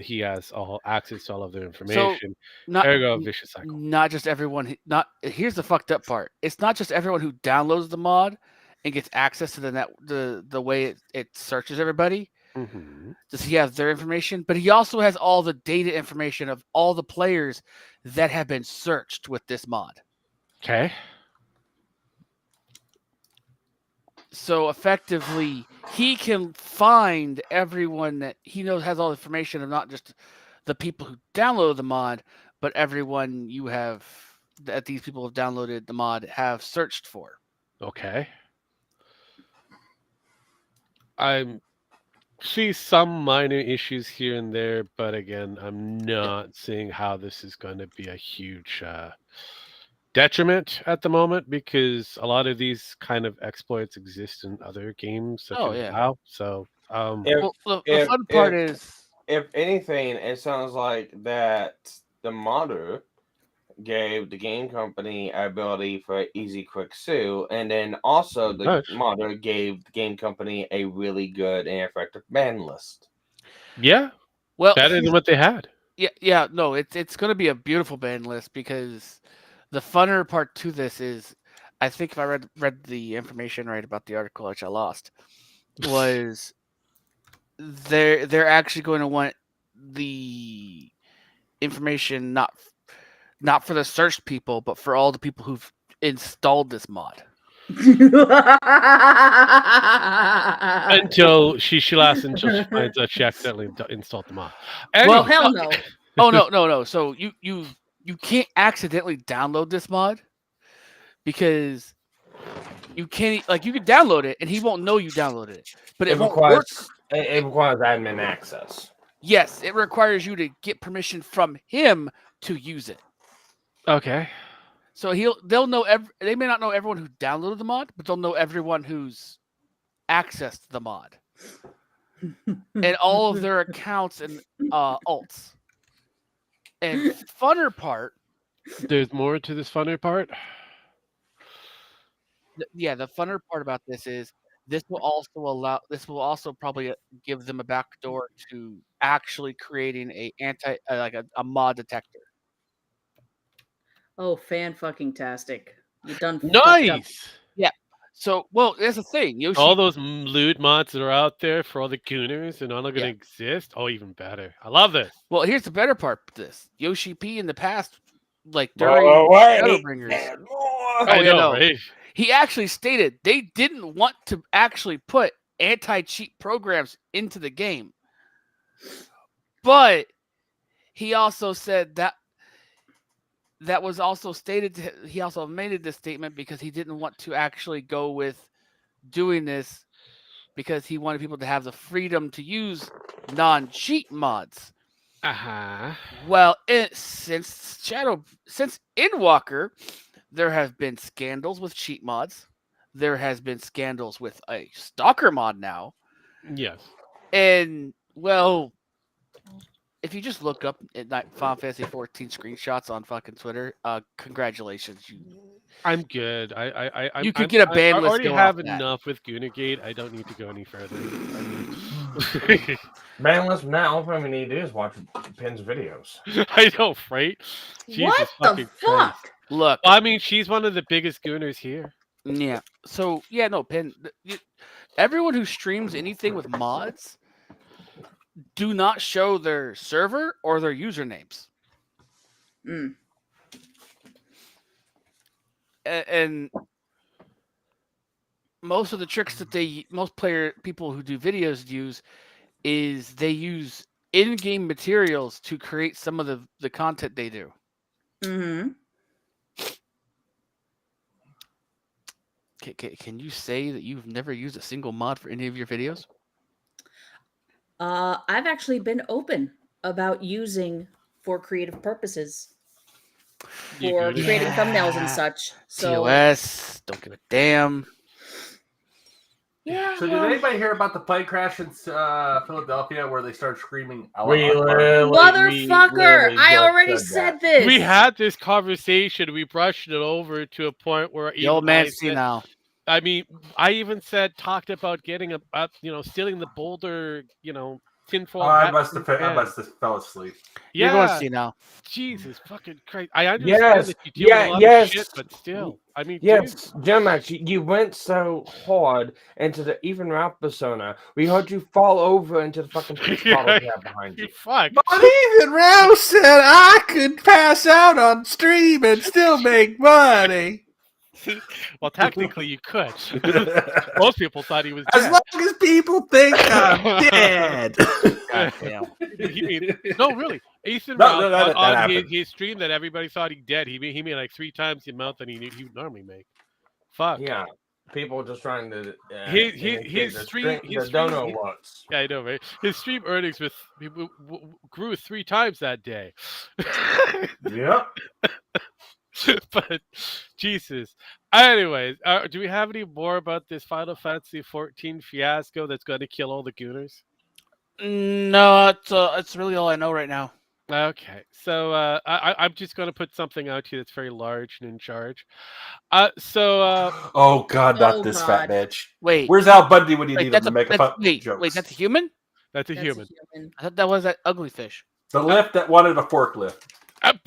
he has all access to all of their information. Ergo, vicious cycle. Not just everyone. Here's the fucked up part. It's not just everyone who downloads the mod and gets access to the way it searches everybody. Mm-hmm. Does he have their information? But he also has all the data information of all the players that have been searched with this mod. Okay. So effectively, he can find everyone that he knows has all the information of not just the people who download the mod, but everyone that these people have downloaded the mod have searched for. Okay. I see some minor issues here and there, but again, I'm not seeing how this is going to be a huge detriment at the moment, because a lot of these kind of exploits exist in other games such as WoW. So the fun part is if anything, it sounds like that the modder gave the game company ability for easy quick sue, and then also the Nice. modder gave the game company a really good and effective ban list. Yeah, Well, better than what they had. yeah, no, it's going to be a beautiful ban list because the funner part to this is, I think if I read the information right about the article, which I lost, was they're actually going to want the information not for the search people, but for all the people who've installed this mod. Until she lasts until she finds out she accidentally installed the mod. Well, Anyway, hell no. Oh no. So you can't accidentally download this mod because you can't, like, you can download it and he won't know you downloaded it, but it won't work. It requires admin access. Yes, it requires you to get permission from him to use it. okay. So they'll know they may not know everyone who downloaded the mod, but they'll know everyone who's accessed the mod and all of their accounts and alts. And funner part, There's more to this funner part. the funner part about this is this will also probably give them a backdoor to actually creating a mod detector. Oh, fan-fucking-tastic. You done fucked up. Nice. So, well, there's the thing. Yoshi, All those lewd mods that are out there for all the gooners and all are going to exist. Oh, even better. I love this. well, here's the better part of this. Yoshi P in the past, like Oh, during Shadowbringers, I yeah, know, no. right? he actually stated they didn't want to actually put anti-cheat programs into the game. But he also said that was also stated. He also made this statement because he didn't want to actually go with doing this because he wanted people to have the freedom to use non-cheat mods. Uh-huh. Well, since Endwalker, there have been scandals with cheat mods. There has been scandals with a stalker mod now. Yes. And, well, if you just look up at Final Fantasy 14 screenshots on fucking Twitter, congratulations. I'm good. I'm, You could get a ban I list already going have off that. enough with Goonergate. I don't need to go any further. Man, listen, now all we need to do is watch Pin's videos. I know, right? What the fucking fuck? Christ. Look, Well, I mean, she's one of the biggest gooners here. yeah. So, yeah, no, Pin. Everyone who streams anything with mods do not show their server or their usernames. Mm. And most of the tricks that people who do videos use is they use in-game materials to create some of the content they do. Mm-hmm. Can you say that you've never used a single mod for any of your videos? I've actually been open about using for creative purposes. For creating thumbnails and such. So TOS, don't give a damn. yeah. So did anybody hear about the plane crash in Philadelphia where they started screaming Motherfucker! I already said this. We had this conversation. We brushed it over to a point where The old man now. I mean, I even talked about getting stealing the Boulder, tinfoil. I must have fell asleep. You're going to see now. Jesus fucking Christ! I understand that you deal with a lot of shit, but still, I mean, yes, Gemax, you went so hard into the even route persona. We heard you fall over into the fucking bottle cap behind you. Fuck. But even Rouse said I could pass out on stream and still make money. Well, technically, you could. Most people thought he was as dead. long as people think I'm dead. No, really. Ethan that on happened. his stream that everybody thought he dead. He made like 3 times the amount that he would normally make. Fuck. Yeah, people just trying to. His stream. Don't know what's. Yeah, I know, right? His stream earnings grew 3 times that day. Yep. But Jesus. Anyways, do we have any more about this Final Fantasy 14 fiasco that's going to kill all the gooners? No, it's really all I know right now. Okay, so I'm just going to put something out here that's very large and in charge. Oh God, not Oh, this fat God. bitch. Wait, Where's Al Bundy when you wait, need him to make up wait, jokes? that's a human? that's a That's human. a human. I thought that was that ugly fish. The lift that wanted a forklift.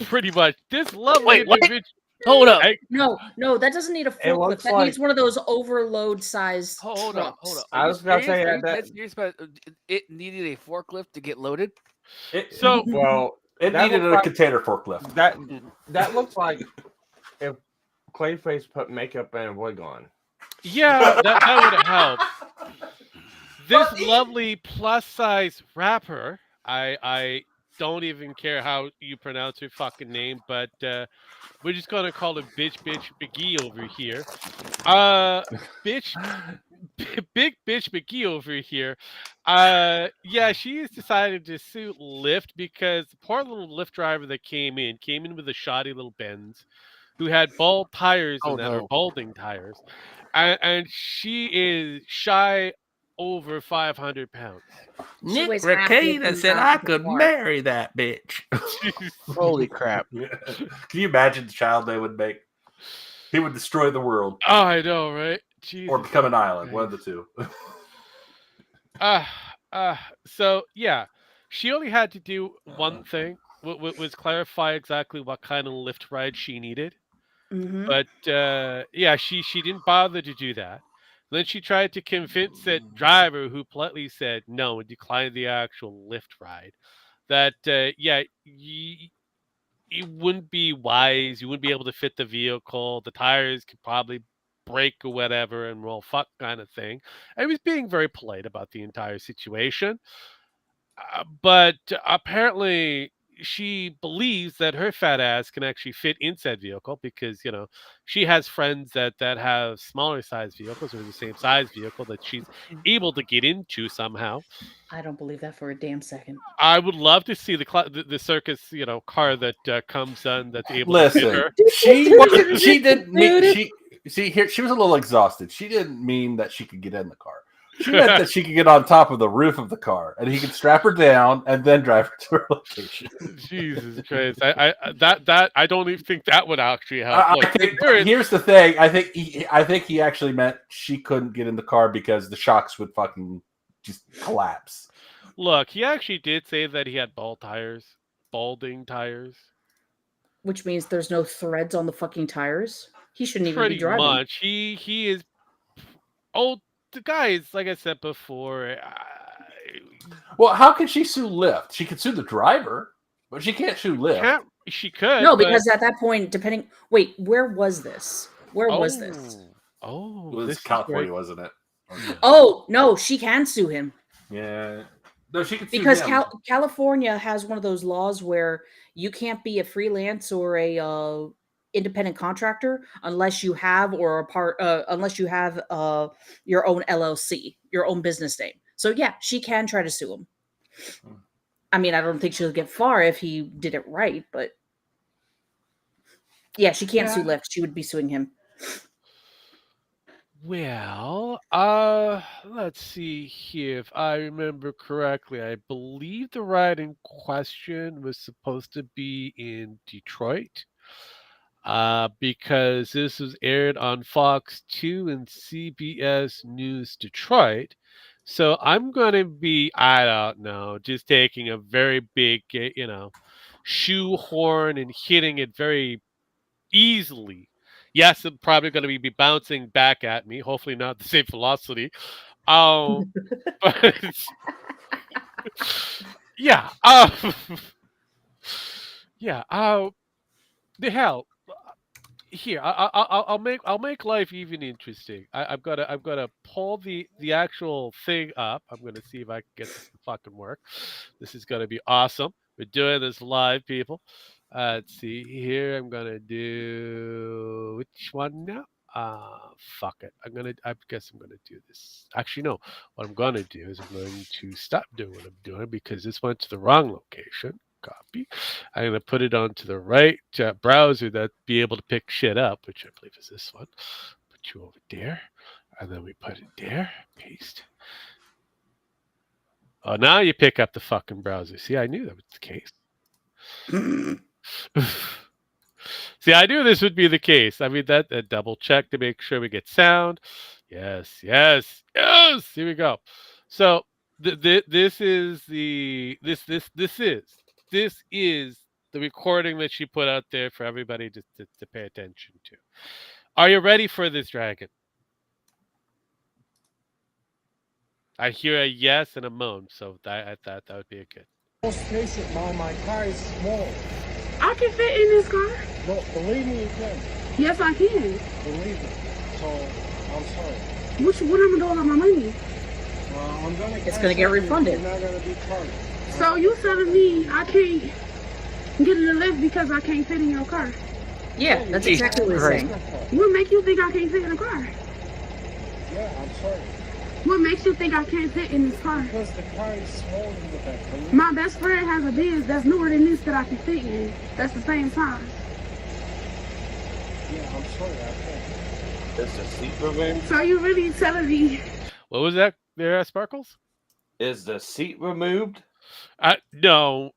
Pretty much. This lovely Wait, what? individual. Hold up. No, that doesn't need a It forklift. looks That like- needs one of those overload sized Hold up. trucks. I was gonna say Are you that- dead serious about it needed a forklift to get loaded? So Well, It that needed looks a like- container forklift. that looks like if Clayface put makeup and a wig on. yeah, that would have helped. This lovely plus size rapper, I don't even care how you pronounce her fucking name, but we're just gonna call it bitch McGee over here. Bitch big bitch McGee over here. Yeah, she's decided to sue Lyft because the poor little Lyft driver that came in with a shoddy little Benz who had bald tires Oh, and that are no. balding tires. And she is shy over 500 pounds. She weighs half Nathan Clark. marry that bitch. Holy crap. Yeah. Can you imagine the child they would make? He would destroy the world Oh, I know, right? Jesus. or become an island, one of the two. So yeah, she only had to do one thing, was clarify exactly what kind of Lyft ride she needed. Mhm. But yeah, she didn't bother to do that. Then she tried to convince that driver, who politely said no and declined the actual Lyft ride, that yeah, it wouldn't be wise. You wouldn't be able to fit the vehicle. The tires could probably break or whatever, and well, fuck kind of thing. I was being very polite about the entire situation. But apparently she believes that her fat ass can actually fit in said vehicle because she has friends that have smaller size vehicles or the same size vehicle that she's able to get into somehow. I don't believe that for a damn second. I would love to see the circus car that comes on that's able to fit Listen, her. she didn't mean she was a little exhausted. She didn't mean that she could get in the car. She meant that she could get on top of the roof of the car and he could strap her down and then drive her to her location. Jesus Christ! I don't even think that would actually help. I think, here's the thing. I think he actually meant she couldn't get in the car because the shocks would fucking just collapse. Look, he actually did say that he had balding tires. Which means there's no threads on the fucking tires. He shouldn't even be Pretty driving. much. He is. Oh, the guy is like I said before. Well, how can she sue Lyft? She could sue the driver, but she can't sue Lyft. She could. No, but- because at that point, depending. Wait, where was this? Where was this? Oh, It was this is California, great. wasn't it? Oh no, she can sue him Yeah. No, she could sue because him. California has one of those laws where you can't be a freelance or a independent contractor unless you have unless you have your own LLC, your own business name. So yeah, she can try to sue him. I mean, I don't think she'll get far if he did it right, but yeah, she can't sue Lyft. She would be suing him. Well, let's see here. If I remember correctly, I believe the ride in question was supposed to be in Detroit. Because this was aired on Fox 2 and CBS News Detroit. So I'm going to be, I don't know, just taking a very big, shoehorn and hitting it very easily. Yes, I'm probably going to be bouncing back at me. Hopefully not the same velocity. But yeah. Yeah. The hell. Here, I'll make life even interesting. I've got to pull the actual thing up. I'm gonna see if I can get this to fucking work. This is gonna be awesome. We're doing this live, people. Let's see here. I'm gonna do which one now? Fuck it. I guess I'm gonna do this. Actually, no. What I'm gonna do is I'm going to stop doing what I'm doing because this went to the wrong location. Copy. I'm going to put it onto the right browser that be able to pick shit up, which I believe is this one. Put you over there, and then we put it there. Paste. Oh, now you pick up the fucking browser. See, I knew that was the case. See, I knew this would be the case. I mean, that double check to make sure we get sound. Yes. Here we go. So this is the recording that she put out there for everybody to pay attention to. Are you ready for this, Dragon? I hear a yes and a moan, so I thought that would be a good. Let's face it, Mom, my car is small. I can fit in this car. No, believe me, you can. Yes, I can. Believe me. So, I'm sorry. What am I doing with my money? I'm gonna. It's gonna get refunded. You're not gonna be charged. So you telling me I can't get in the lift because I can't fit in your car? Yeah, that's exactly what he's saying. What makes you think I can't fit in the car? Yeah, I'm sorry. What makes you think I can't fit in this car? Because the car is small in the back. Believe My best friend has a Benz that's newer than this that I can fit in. That's the same size. Yeah, I'm sorry. I can't. Is the seat removed? So you really telling me? What was that there, Sparkles? Is the seat removed? No.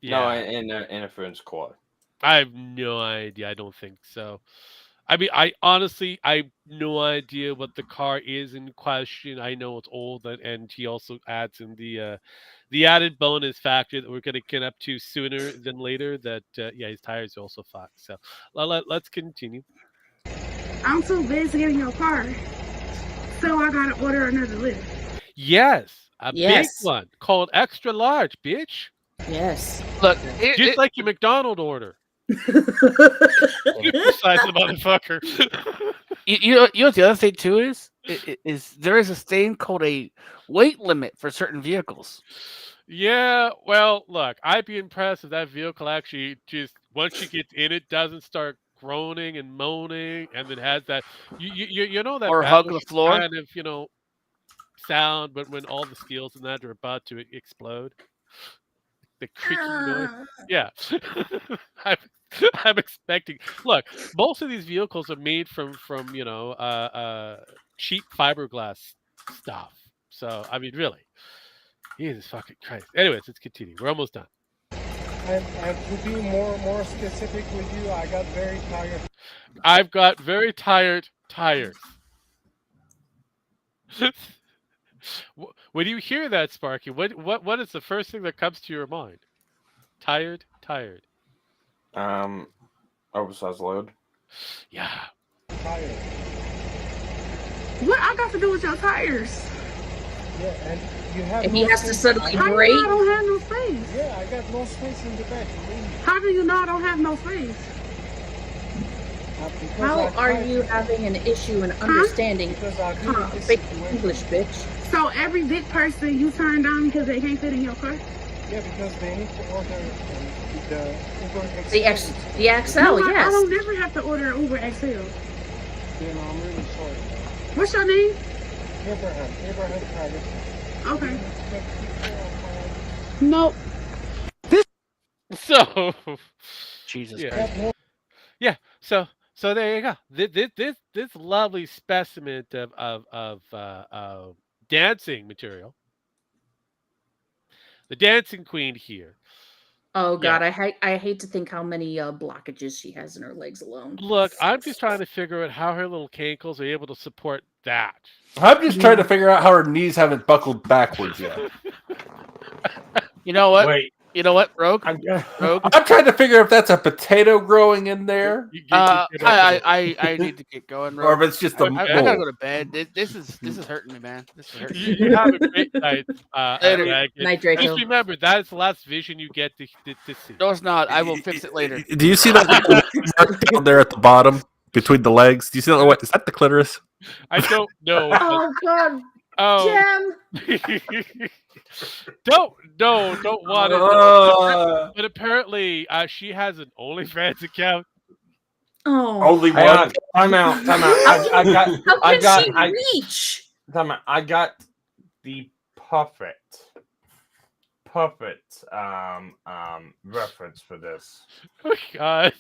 Yeah. No, in a friend's car. I have no idea. I don't think so. I mean, I honestly, I have no idea what the car is in question. I know it's old, and he also adds in the added bonus factor that we're going to get up to sooner than later. That his tires are also fucked. So let's continue. I'm too busy getting your car, so I gotta order another lift. Yes, a Yes. big one called extra large, bitch. Yes. Look, Just like your McDonald's order. Besides the motherfucker. you know what the other thing too is there is a thing called a weight limit for certain vehicles. Yeah, well, look, I'd be impressed if that vehicle actually just once she gets in it doesn't start groaning and moaning, and then has that you know that Or hug the battleship floor? kind of sound, but when all the steels in that are about to explode, the creaking noise. Yeah, I'm expecting. Look, most of these vehicles are made from cheap fiberglass stuff. So I mean, really, Jesus fucking Christ. Anyways, let's continue. We're almost done. And to be more specific with you, I got very tired. I've got very tired tires. When you hear that, Sparky, what is the first thing that comes to your mind? Tired. Oversized load. Yeah. Tired. What I got to do with your tires? Yeah, and you have. If no he has to space. suddenly How brake, you know I don't have no space? Yeah, I got no space in the back. Believe me. How do you know I don't have no space? Because how I are tried you to- having an issue in understanding Because I've been in this fake situation. English, bitch? So every big person you turn down because they can't fit in your car? Yeah, because they need to order the Uber XL. The XL, No, I yes. don't never have to order an Uber XL. You know, I'm really sorry. What's your name? Abraham Travis. Okay. Nope. So. Jesus Yeah. Christ. Yeah. So there you go. This lovely specimen of dancing material. The dancing queen here. Oh God, Yeah. I hate to think how many blockages she has in her legs alone. Look, I'm just trying to figure out how her little cankles are able to support that. I'm just trying to figure out how her knees haven't buckled backwards yet. You know what? Wait, You know what, Rogue? I'm I'm trying to figure if that's a potato growing in there, I need to get going, or Rogue. if it's just a Okay. I gotta mole. go to bed. This is hurting me, man. This is hurting me. You have a great night. Later. Dragon. Night, Draco. Just remember, that is the last vision you get to see. No, it's not. I will fix it later. Do you see that mark down there at the bottom between the legs? Do you see that? What is that? The clitoris? I don't know. Oh God, Oh, Jen. don't want to. Uh, But apparently, she has an OnlyFans account. Oh, only Hang one. on, time out. I got. how I can got. she I, reach? time out. I got the perfect reference for this. Oh God.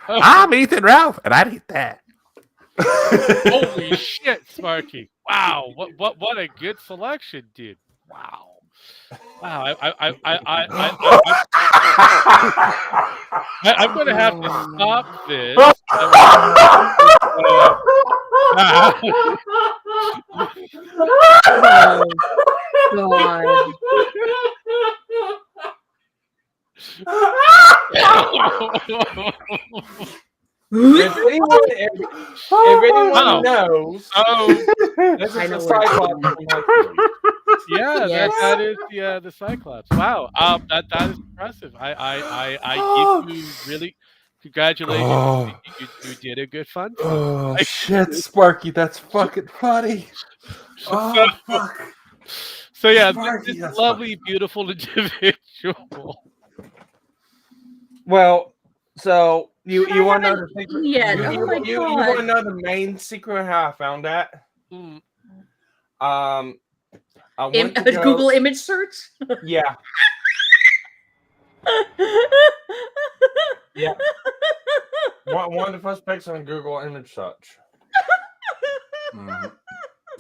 I'm Ethan Ralph, and I need that. Holy shit, Sparky! Wow, what a good selection, dude! Wow, wow. I'm gonna have to stop this. And we're gonna back. Oh If God. anyone Wow. knows, Oh, this I is know the what it's Cyclops from Hercules. yeah, Yes. that is the Cyclops. Wow, that is impressive. I give you really congratulations. Oh, You did a good fun for me. oh I shit, Sparky, that's fucking funny. so, Oh fuck, so yeah, Sparky, this that's lovely, fucking. beautiful individual. Well, so you want to know the secret? Yet. You, Oh my you want to God. know the main secret how I found that? Mm. I went to go. Google image search. Yeah, yeah. One of the first picks on Google image search. Mhm.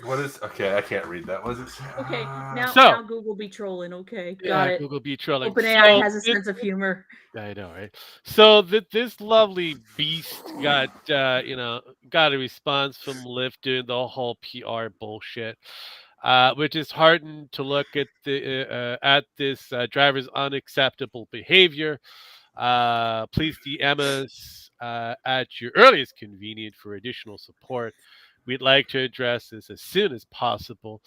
What is? Okay, I can't read that. What is it? Okay, now So- Google be trolling. Okay, got Yeah, it. Google be trolling. OpenAI So has a sense of humor. I know, right? So this lovely beast got got a response from Lyft doing the whole PR bullshit, which is hardened to look at this driver's unacceptable behavior. Please DM us at your earliest convenience for additional support. We'd like to address this as soon as possible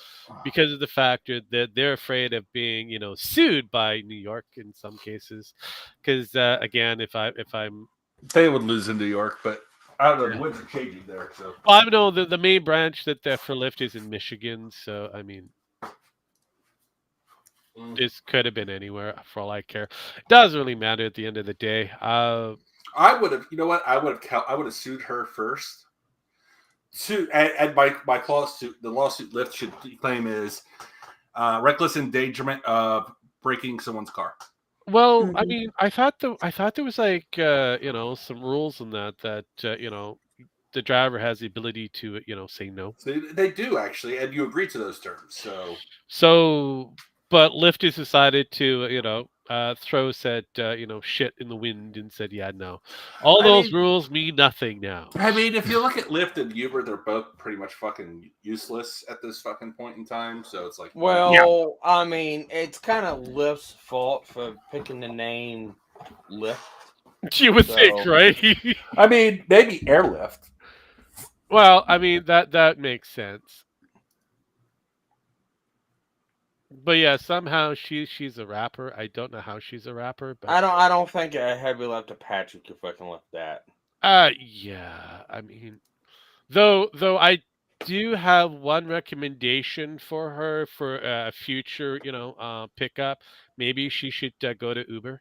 because of the factor that they're afraid of being, sued by New York in some cases. Because again, if I'm, They would lose in New York, but I don't know. The winds are changing there, so. well, I know the main branch that for Lyft is in Michigan, so I mean, this could have been anywhere for all I care. Doesn't really matter at the end of the day. I would have. You know what? I would have sued her first. And my lawsuit, the lawsuit Lyft should claim is reckless endangerment of breaking someone's car. Well, I Mhm. mean, I thought there was like some rules in that the driver has the ability to say no. So they do actually, and you agree to those terms. So, but Lyft has decided to throw said shit in the wind and said yeah no. All I those mean- rules mean nothing now. I mean, if you look at Lyft and Uber, they're both pretty much fucking useless at this fucking point in time. So it's like, Well, I mean, it's kind of Lyft's fault for picking the name Lyft. You would think, So- right? I mean, maybe airlift. Well, I mean that makes sense. But yeah, somehow she's a rapper. I don't know how she's a rapper, but I don't think a heavy lift Apache could fucking lift that. yeah. I mean, though I do have one recommendation for her for a future, pickup. Maybe she should go to Uber.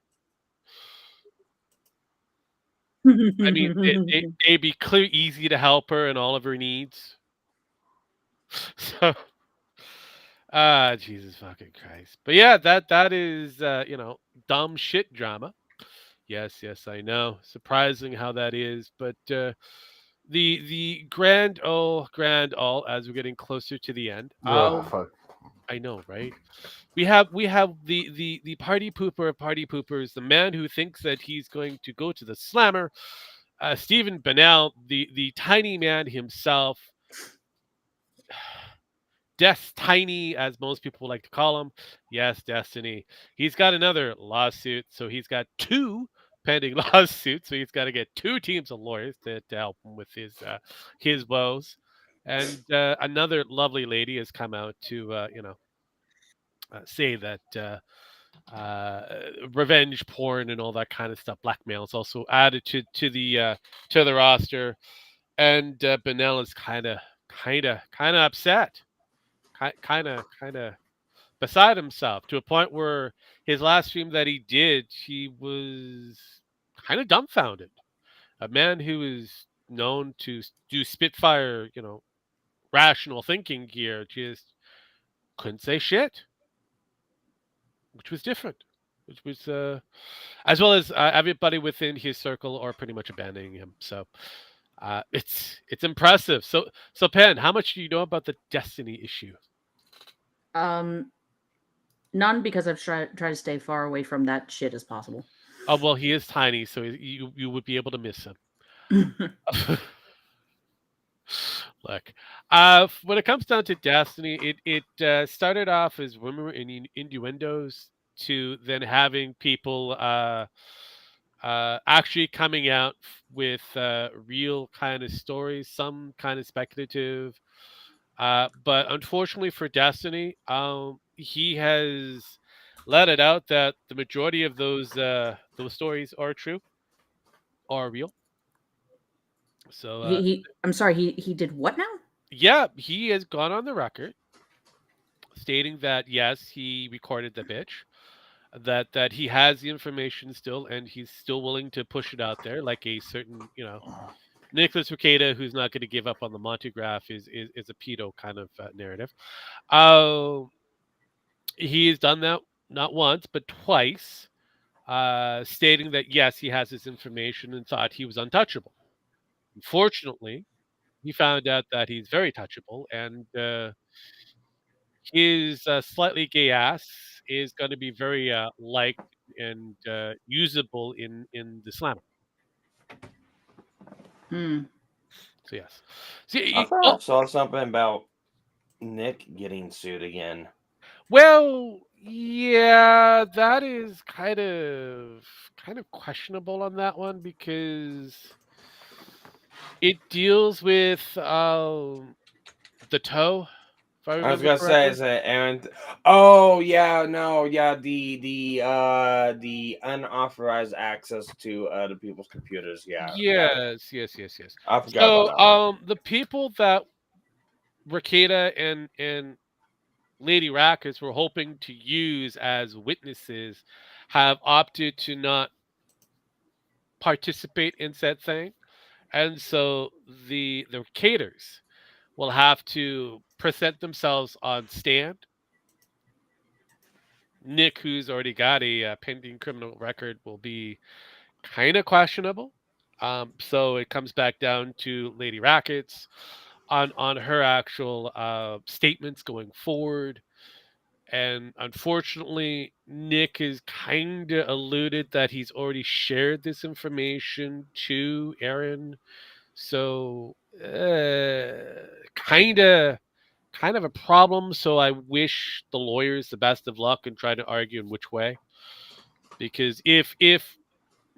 I mean, they'd be clear, easy to help her in all of her needs. So, Jesus fucking Christ. But yeah, that is dumb shit drama. Yes, I know. Surprising how that is, but the grand all as we're getting closer to the end. Fuck. I know, right? We have the party pooper of party poopers, the man who thinks that he's going to go to the slammer, Stephen Bennell, the tiny man himself. Tiny, as most people like to call him. Yes, Destiny. He's got another lawsuit, so he's got two pending lawsuits. So he's got to get two teams of lawyers to help him with his woes. And another lovely lady has come out to say that revenge porn and all that kind of stuff, blackmail, is also added to the roster. And Bennell is kind of upset. Kind of beside himself to a point where his last stream that he did, he was kind of dumbfounded. A man who is known to do spitfire, rational thinking here, just couldn't say shit, which was different. Which was as well as everybody within his circle are pretty much abandoning him. So It's impressive. So Pen, how much do you know about the Destiny issue? None, because I've tried to stay far away from that shit as possible. Oh well, he is tiny, so you would be able to miss him. Look, when it comes down to Destiny, it started off as rumor and innuendos to then having people actually coming out with real kind of stories, some kind of speculative. But unfortunately for Destiny, he has let it out that the majority of those stories are true, are real. So I'm sorry, he did what now? yeah, he has gone on the record stating that yes, he recorded the bitch, that he has the information still, and he's still willing to push it out there, like a certain Nicholas Requeda, who's not going to give up on the Montegraph, is a pedo kind of narrative. Uh, he has done that not once but twice, stating that yes, he has this information and thought he was untouchable. Unfortunately, he found out that he's very touchable, and his slightly gay ass is going to be very liked and usable in the slammer. Hmm. So yes. See, I thought I saw something about Nick getting sued again. well, yeah, that is kind of questionable on that one because it deals with the toe, if I I was remember gonna say, correctly. is it Aaron? Oh yeah, no, yeah, the unauthorized access to the people's computers. Yeah, got it. Yes. I forgot about So, that one. the people that Rakeda and Lady Rackets were hoping to use as witnesses have opted to not participate in said thing, and so the Rakaters will have to present themselves on stand. Nick, who's already got a pending criminal record, will be kind of questionable. So it comes back down to Lady Rackets on her actual statements going forward. And unfortunately, Nick has kind of alluded that he's already shared this information to Aaron. So kind of a problem. So I wish the lawyers the best of luck in trying to argue in which way. Because if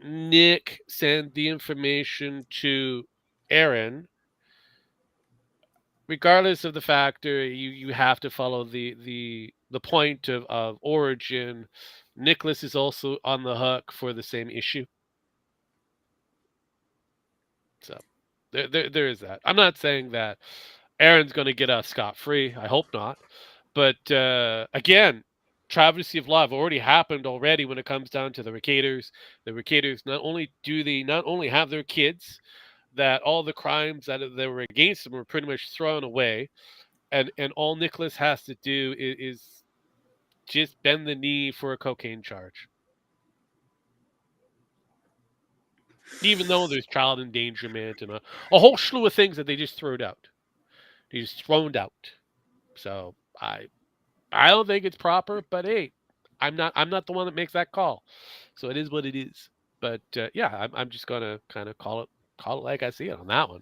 Nick sent the information to Aaron, regardless of the factor, you have to follow the point of origin. Nicholas is also on the hook for the same issue. So there is that. I'm not saying that Aaron's going to get us scot free. I hope not. But again, travesty of love already happened already when it comes down to the Recaters. The Recaters not only have their kids, that all the crimes that were against them were pretty much thrown away, and all Nicholas has to do is just bend the knee for a cocaine charge. Even though there's child endangerment and a whole slew of things that they just threw out. They just thrown out. So I don't think it's proper, but hey, I'm not the one that makes that call. So it is what it is. But yeah, I'm just gonna kind of call it like I see it on that one.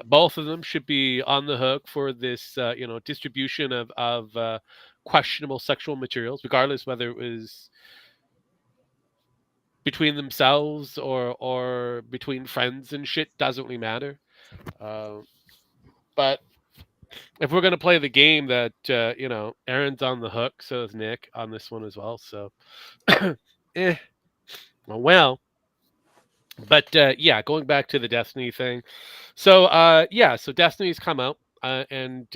Both of them should be on the hook for this distribution of questionable sexual materials, regardless whether it was between themselves or between friends and shit. Doesn't really matter. But if we're gonna play the game that Aaron's on the hook, so is Nick on this one as well. So, eh, well. But yeah, going back to the Destiny thing. So yeah, so Destiny's come out and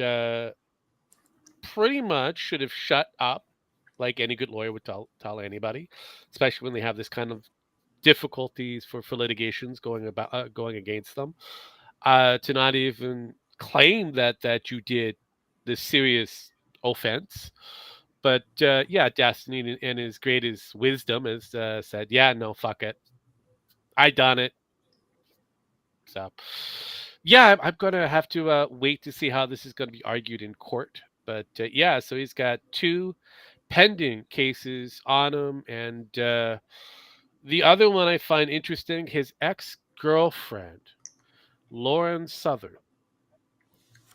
pretty much should have shut up, like any good lawyer would tell anybody, especially when they have this kind of difficulties for litigations going against them, to not even claim that you did this serious offense. But yeah, Destiny in his greatest wisdom has said, yeah, no, fuck it, I done it. So, yeah, I'm going to have to wait to see how this is going to be argued in court. But yeah, so he's got 2 pending cases on him. And the other one I find interesting, his ex-girlfriend, Lauren Southern,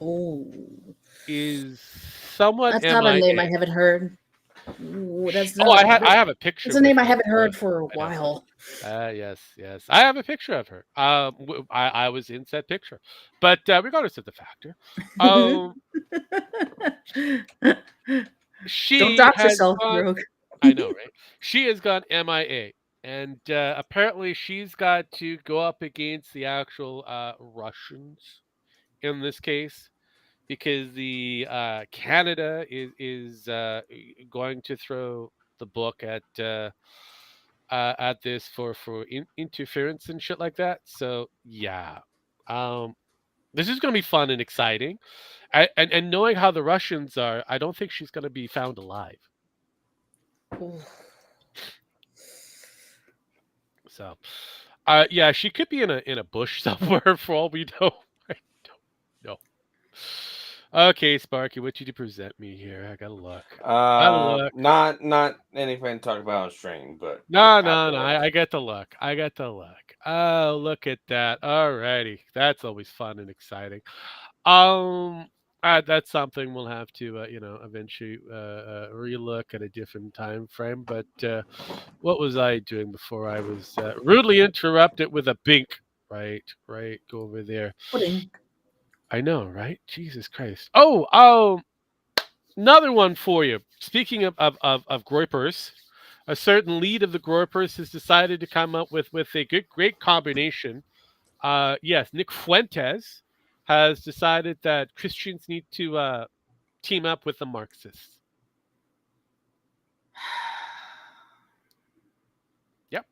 Oh, is somewhat that's not a name I MIA. haven't heard. Ooh, that's Oh, not. I have a picture. That's a name I with her. haven't heard for a I know. while. Yes. I have a picture of her. I was in said picture, but regardless of the factor, she Don't dox has yourself, gone. Rogue. I know, right? She has gone MIA, and apparently she's got to go up against the actual Russians in this case, because the Canada is going to throw the book at this for interference and shit like that. So yeah, this is going to be fun and exciting. And knowing how the Russians are, I don't think she's going to be found alive. So, yeah, she could be in a bush somewhere for all we know. I don't know. Okay, Sparky, what did you present me here? I gotta look. Not anything to talk about on stream, but No. I I get the look. Oh, look at that. Alrighty, that's always fun and exciting. That's something we'll have to, eventually relook at a different time frame. But what was I doing before I was rudely interrupted with a bink? Right. Go over there. Pudding. I know, right? Jesus Christ. Oh, another one for you. Speaking of groypers, a certain lead of the groypers has decided to come up with a great combination. Yes, Nick Fuentes has decided that Christians need to team up with the Marxists. Yep.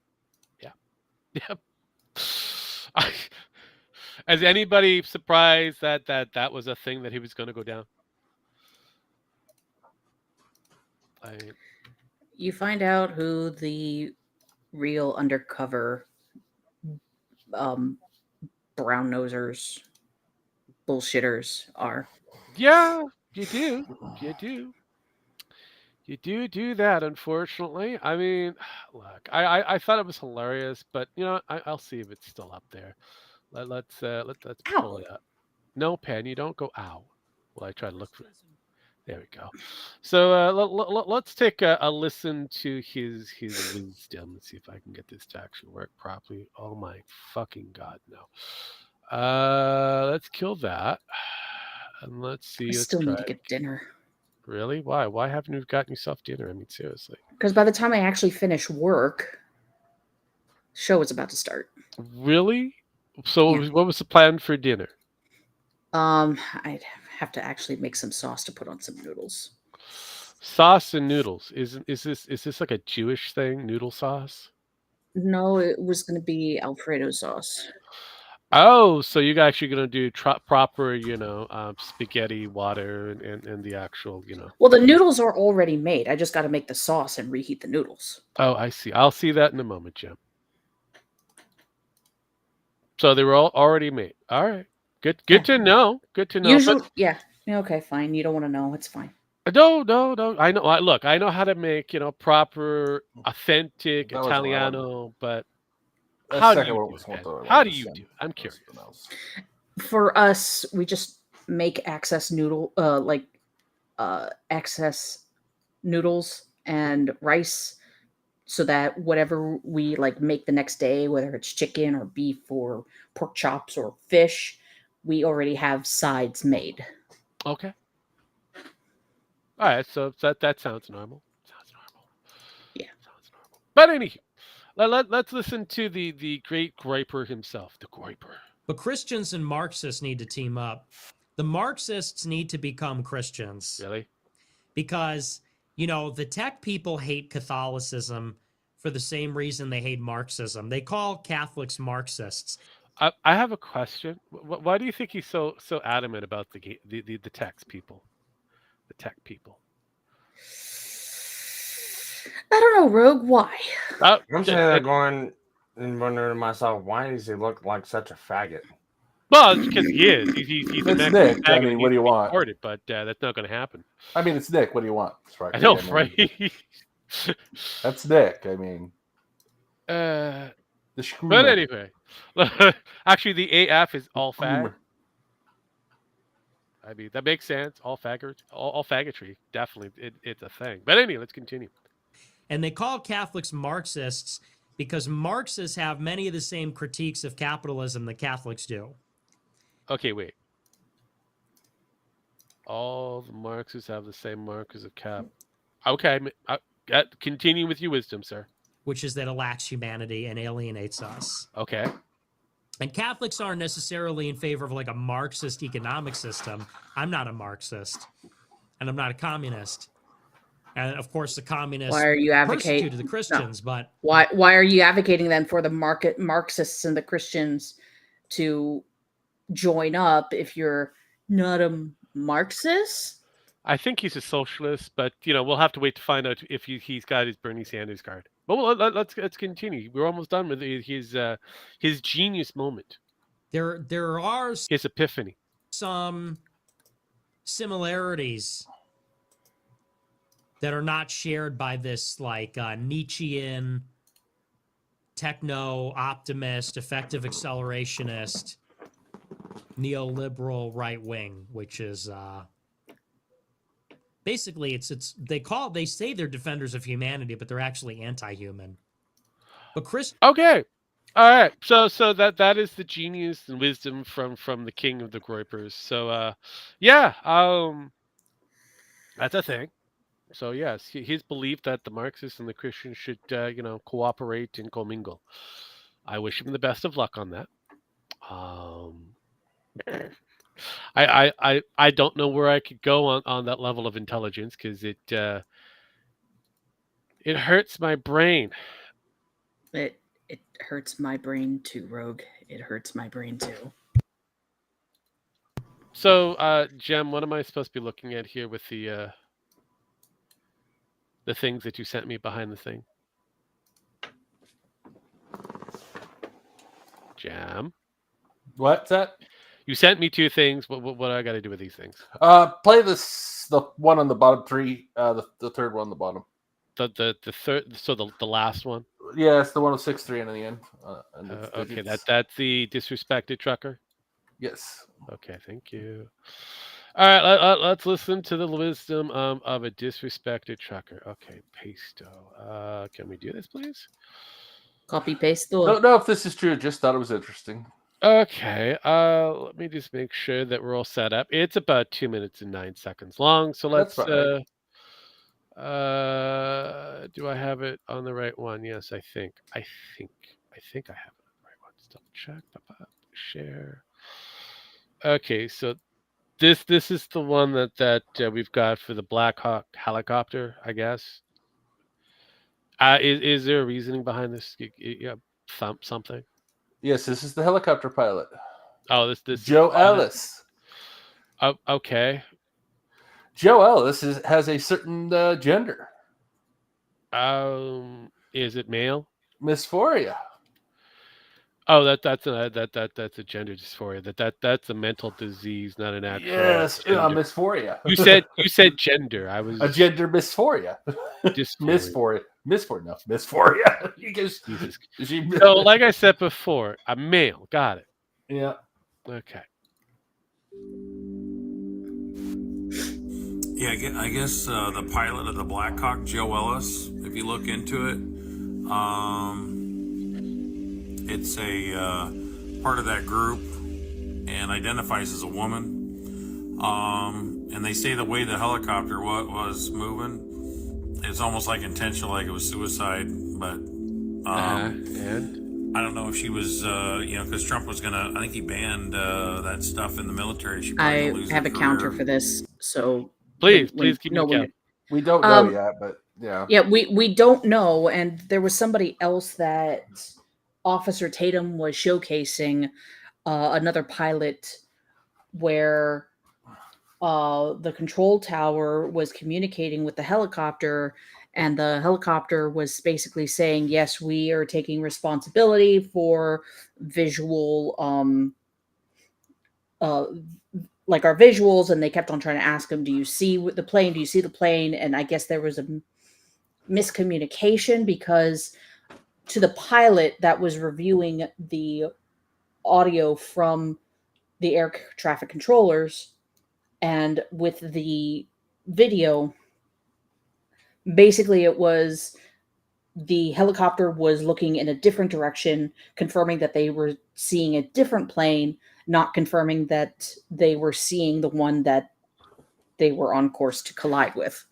Is anybody surprised that was a thing that he was going to go down? You find out who the real undercover brown nosers, bullshitters are. Yeah, you do. You do that, unfortunately. I mean, look, I thought it was hilarious, but I'll see if it's still up there. Let's pull it up. No, Pen, you don't go ow. Well, I try to look for it. There we go. So let's take a listen to his wisdom. Let's see if I can get this to actually work properly. Oh my fucking god, no. Let's kill that, and let's see. I still need to get dinner. Really? Why? Why haven't you gotten yourself dinner? I mean, seriously. Because by the time I actually finish work, the show is about to start. Really? So what was the plan for dinner? I'd have to actually make some sauce to put on some noodles. Sauce and noodles. Is this like a Jewish thing? Noodle sauce? No, it was going to be Alfredo sauce. Oh, so you're actually going to do proper, spaghetti, water, and the actual, Well, the noodles are already made. I just got to make the sauce and reheat the noodles. Oh, I see. I'll see that in a moment, Jim. So they were all already made. All right. Good to know. Good to know. Usually, yeah. Okay, fine. You don't want to know. It's fine. No. I know. Look, I know how to make, proper, authentic Italiano, but how do you do it? How do you do it? I'm curious. For us, we just make excess noodles and rice, so that whatever we make the next day, whether it's chicken or beef or pork chops or fish, we already have sides made. Okay. All right, so that sounds normal. Yeah. Sounds normal. But anywho, let's listen to the great Groyper himself, the Groyper. But Christians and Marxists need to team up. The Marxists need to become Christians. Really? Because, the tech people hate Catholicism for the same reason they hate Marxism. They call Catholics Marxists. I have a question. Why do you think he's so adamant about the tech people? The tech people. I don't know, Rogue. Why? I'm saying they're going And wondering to myself, why does he look like such a faggot? Well, it's because he is. He's a It's Mexican Nick. I faggot mean, and what do you needs to be want? deported, but that's not going to happen. I mean, it's Nick. What do you want? I know, mean, right? That's Nick. I mean, But the Schooner. anyway, actually, the AF is all fag. I mean, that makes sense. All faggotry, all faggotry, definitely, it's a thing. But anyway, let's continue. And they call Catholics Marxists because Marxists have many of the same critiques of capitalism that Catholics do. Okay, wait. All the Marxists have the same markers of cap. Okay, continue with your wisdom, sir. Which is that it lacks humanity and alienates us. Okay. And Catholics aren't necessarily in favor of like a Marxist economic system. I'm not a Marxist, and I'm not a communist. And of course, the communists Why are you advocating persecuted the Christians? No. But why are you advocating then for the Marxists and the Christians to join up if you're not a Marxist? I think he's a socialist, but we'll have to wait to find out if he's got his Bernie Sanders card. But let's continue. We're almost done with his genius moment. There are his epiphany. Some similarities that are not shared by this like Nietzschean techno optimist, effective accelerationist, neoliberal right wing, which is basically they say they're defenders of humanity, but they're actually anti-human. But okay, all right. So that is the genius and wisdom from the king of the Groypers. So that's a thing. So yes, his belief that the Marxists and the Christians should cooperate and commingle. I wish him the best of luck on that. I don't know where I could go on that level of intelligence because it hurts my brain. It hurts my brain too, Rogue. It hurts my brain too. So, Jem, what am I supposed to be looking at here with the things that you sent me behind the thing? Jem? What's that? You sent me two things. What do I got to do with these things? Play the one on the bottom three. The third one on the bottom. The third. So the last one. Yeah, it's the one with 6-3 in the end. Okay, that's the disrespected trucker. Yes. Okay, thank you. All right, let's listen to the wisdom of a disrespected trucker. Okay, Pasto. Can we do this, please? Copy paste. Don't know if this is true. Just thought it was interesting. Okay, let me just make sure that we're all set up. It's about 2 minutes and 9 seconds long, so let's. Do I have it on the right one? Yes, I think I have it on the right one. Let's double check. Share. Okay, so this is the one that we've got for the Black Hawk helicopter, I guess. Is there a reasoning behind this? Something. Yes, this is the helicopter pilot. Oh, this Joe Ellis. Oh, okay. Joe Ellis has a certain gender. Is it male? Dysphoria. Oh, that's a gender dysphoria. That's a mental disease, not an actual. Yes, dysphoria. You said gender. I was a gender dysphoria. Dysphoria. Dysphoria. So, like I said before, a male. Got it. Yeah. Okay. Yeah, I guess the pilot of the Black Hawk, Joe Ellis, if you look into it, it's a part of that group and identifies as a woman. And they say the way the helicopter was moving, it's almost like intentional, like it was suicide. But and I don't know if she was, because Trump was I think he banned that stuff in the military. She I have a counter for this, so please keep me count. We don't know yet, but yeah. Yeah, we don't know, and there was somebody else that Officer Tatum was showcasing, another pilot where the control tower was communicating with the helicopter, and the helicopter was basically saying, yes, we are taking responsibility for visual like our visuals. And they kept on trying to ask him, do you see the plane, do you see the plane? And I guess there was a miscommunication, because to the pilot that was reviewing the audio from the air traffic controllers and with the video, basically it was the helicopter was looking in a different direction, confirming that they were seeing a different plane, not confirming that they were seeing the one that they were on course to collide with.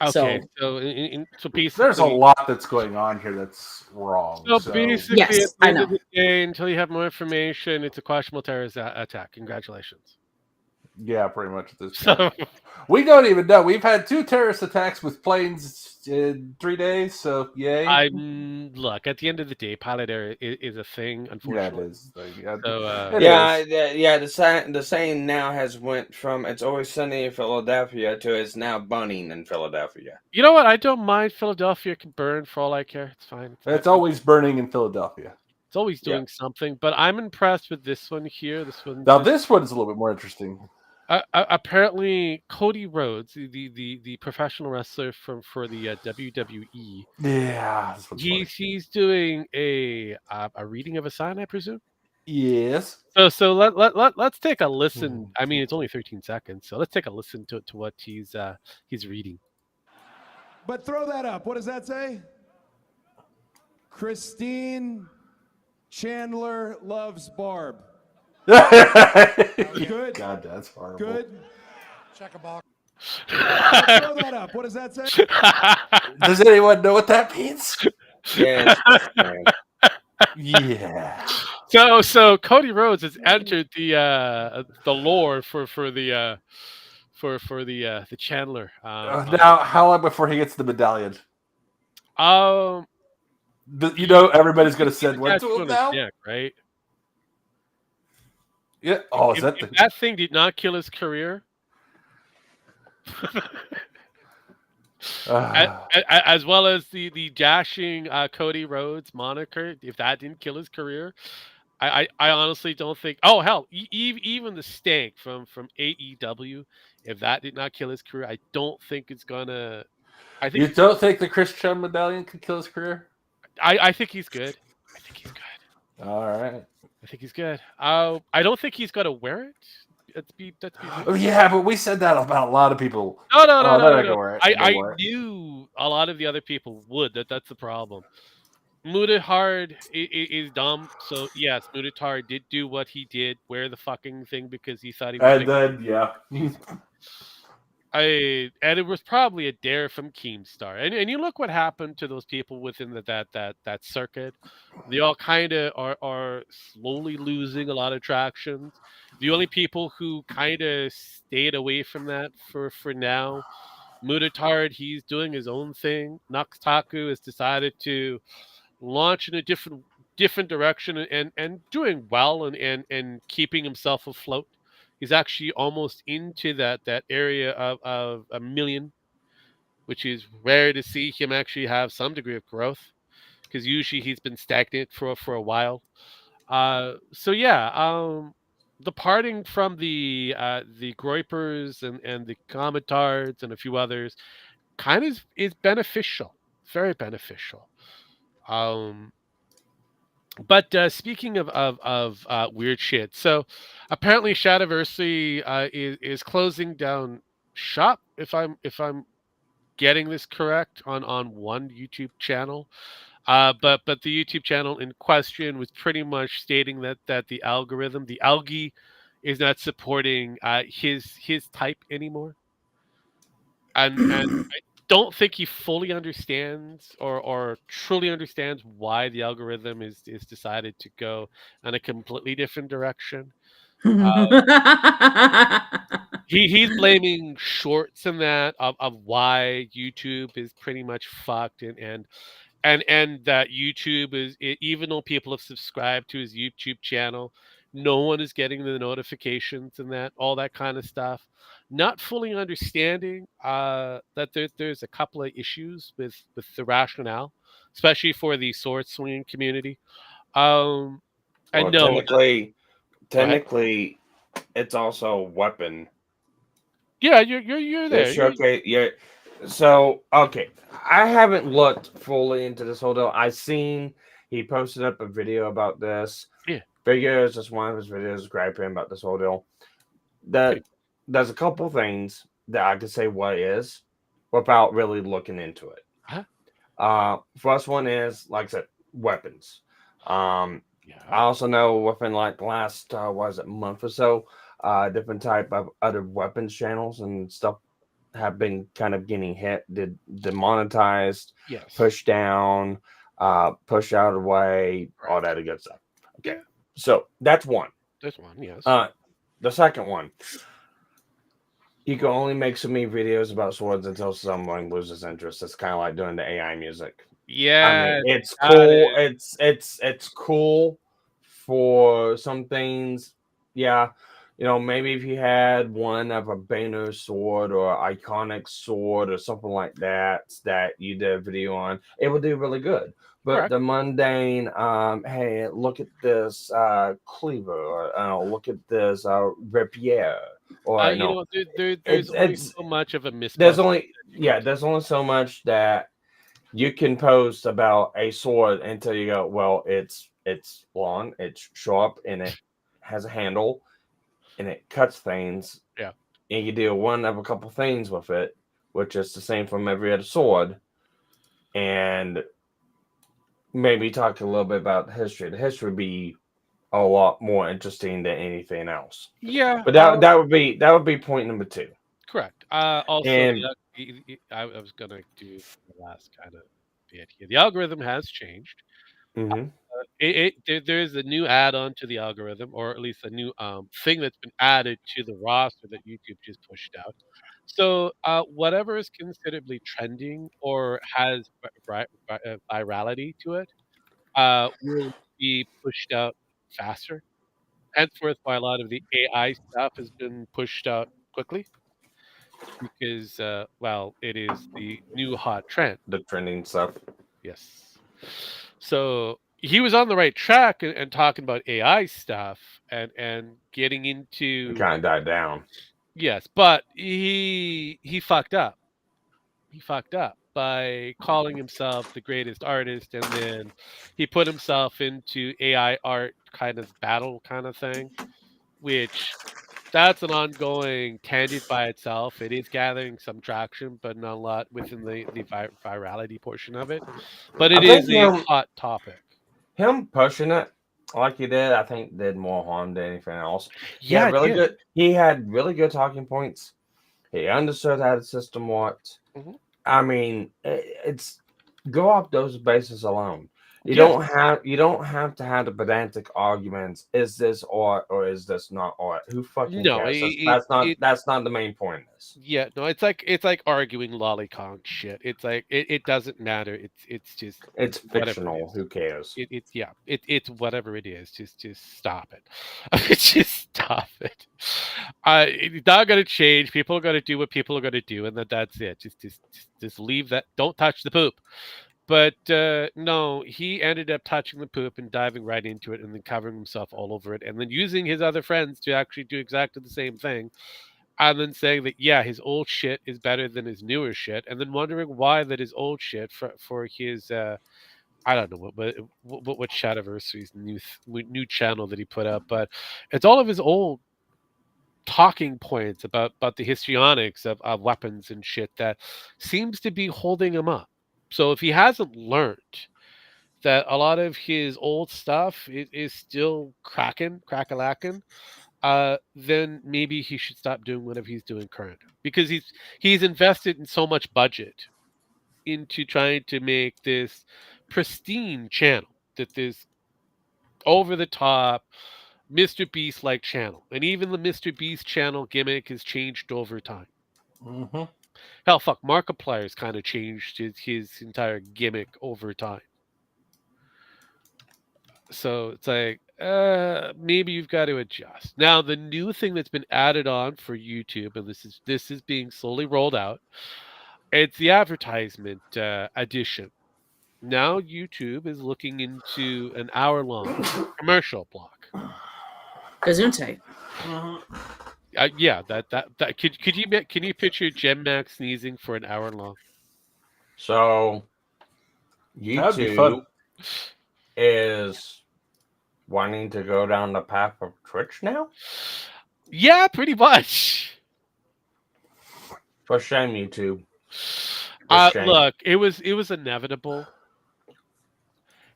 Okay, So, so basically, There's a lot that's going on here that's wrong. so basically, yes, at the I end know. of the day, until you have more information, it's a questionable terrorist attack. Congratulations. Yeah, pretty much at this point. So We don't even know. We've had 2 terrorist attacks with planes in 3 days, so yay. look, at the end of the day, pilot error is a thing, Yeah, it unfortunately. is. Yeah, So it Yeah, is. the saying now has went from "It's always sunny in Philadelphia" to "It's now burning in Philadelphia." you know what? I don't mind. Philadelphia can burn for all I care. It's fine. It's always burning in Philadelphia. It's always Yeah. doing something. But I'm impressed with this one here. This one. Now this one's a little bit more interesting. Apparently, Cody Rhodes, the professional wrestler for the WWE, Yeah, this one's funny. he's doing a reading of a sign, I presume. Yes. So let's take a listen. I mean, it's only 13 seconds, so let's take a listen to what he's reading. But throw that up. What does that say? Christine Chandler loves Barb. Good. God, that's horrible. Good. Check a box. Throw that up. What does that say? Does anyone know what that means? Yeah, Yeah. So Cody Rhodes has entered the lore for the Chandler. Now, how long before he gets the medallion? You know, everybody's going to send one to him now, neck, right? Yeah. Oh, is If that thing did not kill his career, as well as the dashing Cody Rhodes moniker, if that didn't kill his career, I honestly don't think. Oh hell, even the Stank from AEW, if that did not kill his career, I don't think it's gonna. I think You don't think the Chris Chun medallion could kill his career? I think he's good. I think he's good. All right. I think he's good. I don't think he's gonna wear it. Oh, yeah, but we said that about a lot of people. No. They're not gonna wear it. I knew a lot of the other people would. That's the problem. Mutahard is dumb, so yes, Mutahard did do what he did, wear the fucking thing because he thought he was. And then yeah. And it was probably a dare from Keemstar. And you look what happened to those people within that circuit. They all kind of are slowly losing a lot of traction. The only people who kind of stayed away from that for now, Mutahard, he's doing his own thing. Noxtaku has decided to launch in a different direction and doing well and keeping himself afloat. He's actually almost into that area of a million, which is rare to see him actually have some degree of growth, because usually he's been stagnant for a while. So yeah, departing from the Groypers and the Cometards and a few others kind of is beneficial, very beneficial. But speaking of weird shit, so apparently Shadiversary is closing down shop. If I'm getting this correct on one YouTube channel, but the YouTube channel in question was pretty much stating that the algorithm, the algae, is not supporting his type anymore, and I don't think he fully understands or truly understands why the algorithm is decided to go in a completely different direction. He's blaming shorts and that of why YouTube is pretty much fucked and that YouTube is, even though people have subscribed to his YouTube channel, No one is getting the notifications and that all that kind of stuff. Not fully understanding that there's a couple of issues with the rationale, especially for the sword swinging community. I Well, know. Go ahead. technically, it's also a weapon. Yeah, you're The there. showcase, yeah. So okay, I haven't looked fully into this whole deal. I seen he posted up a video about this. Yeah. Figures just one of his videos griping about this whole deal. That there's a couple things that I could say what is without really looking into it. First one is like I said, weapons. Yeah. I also know within like the last was it month or so, different type of other weapons channels and stuff have been kind of getting hit, demonetized, Yes. pushed down, pushed out of the way, all that good stuff. Okay, Yeah. so that's one. That's one, yes. The second one, you can only make so many videos about swords until someone loses interest. It's kind of like doing the AI music. I mean, Yeah, it's that cool. is. It's cool for some things. Yeah, maybe if you had one of a Banner sword or iconic sword or something like that you did a video on, it would do really good. But Correct. the mundane, hey, look at this cleaver, or look at this rapier, or no, There's only it's so much of a there's mythbusters only that you can do. there's only so much that you can post about a sword until you go, well, it's long, it's sharp, and it has a handle, and it cuts things. Yeah. And you do one of a couple things with it, which is the same from every other sword. And maybe talk a little bit about the history. The history would be a lot more interesting than anything else. Yeah. But that would be point number two. Correct. Also, And I was gonna do the last kind of bit here. The algorithm has changed. mhm. There's a new add-on to the algorithm, or at least a new thing that's been added to the roster that YouTube just pushed out. So whatever is considerably trending or has virality to it will be pushed out faster. Henceforth, why a lot of the AI stuff has been pushed out quickly because, well, it is the new hot trend. The trending stuff. Yes. So he was on the right track and talking about AI stuff and getting It into kind of died down. yes, but he fucked up. He fucked up by calling himself the greatest artist, and then he put himself into AI art kind of battle kind of thing, which that's an ongoing tangent by itself. It is gathering some traction, but not a lot within the virality portion of it. But it I think is a hot topic. him pushing it like he did, I think did more harm than anything else. Yeah, it did. He had really good talking points. He understood how the system worked. Mhm. I mean, it's go off those bases alone. You Yes. don't have to have the pedantic arguments. Is this art or is this not art? Who fucking No, cares? it That's not the main point of this. yeah, no, it's like arguing lolicon shit. It's like it doesn't matter. It's just It's whatever it fictional. is. Who cares? It's yeah, it's whatever it is. Just stop it. Just stop it. It's not gonna change. People are gonna do what people are gonna do, and that's it. Just leave that. Don't touch the poop. But no, he ended up touching the poop and diving right into it, and then covering himself all over it, and then using his other friends to actually do exactly the same thing, and then saying that yeah, his old shit is better than his newer shit, and then wondering why that his old shit for his I don't know what Shadiversary's new channel that he put up, but it's all of his old talking points about the histrionics of weapons and shit that seems to be holding him up. So if he hasn't learned that a lot of his old stuff is still crackalacking, then maybe he should stop doing whatever he's doing current because he's invested in so much budget into trying to make this pristine channel, that this over the top Mr. Beast like channel. And even the Mr. Beast channel gimmick has changed over time. Mm-hmm. Hell, fuck, Markiplier's kind of changed his entire gimmick over time. So it's like maybe you've got to adjust. Now, the new thing that's been added on for YouTube, and this is being slowly rolled out, it's the advertisement edition. Now YouTube is looking into an hour-long commercial block. Gesundheit. Yeah, that can you picture Gem Max sneezing for an hour long? So That'd be fun. YouTube is wanting to go down the path of Twitch now? Yeah, pretty much. For shame, YouTube. For shame. Look, it was inevitable.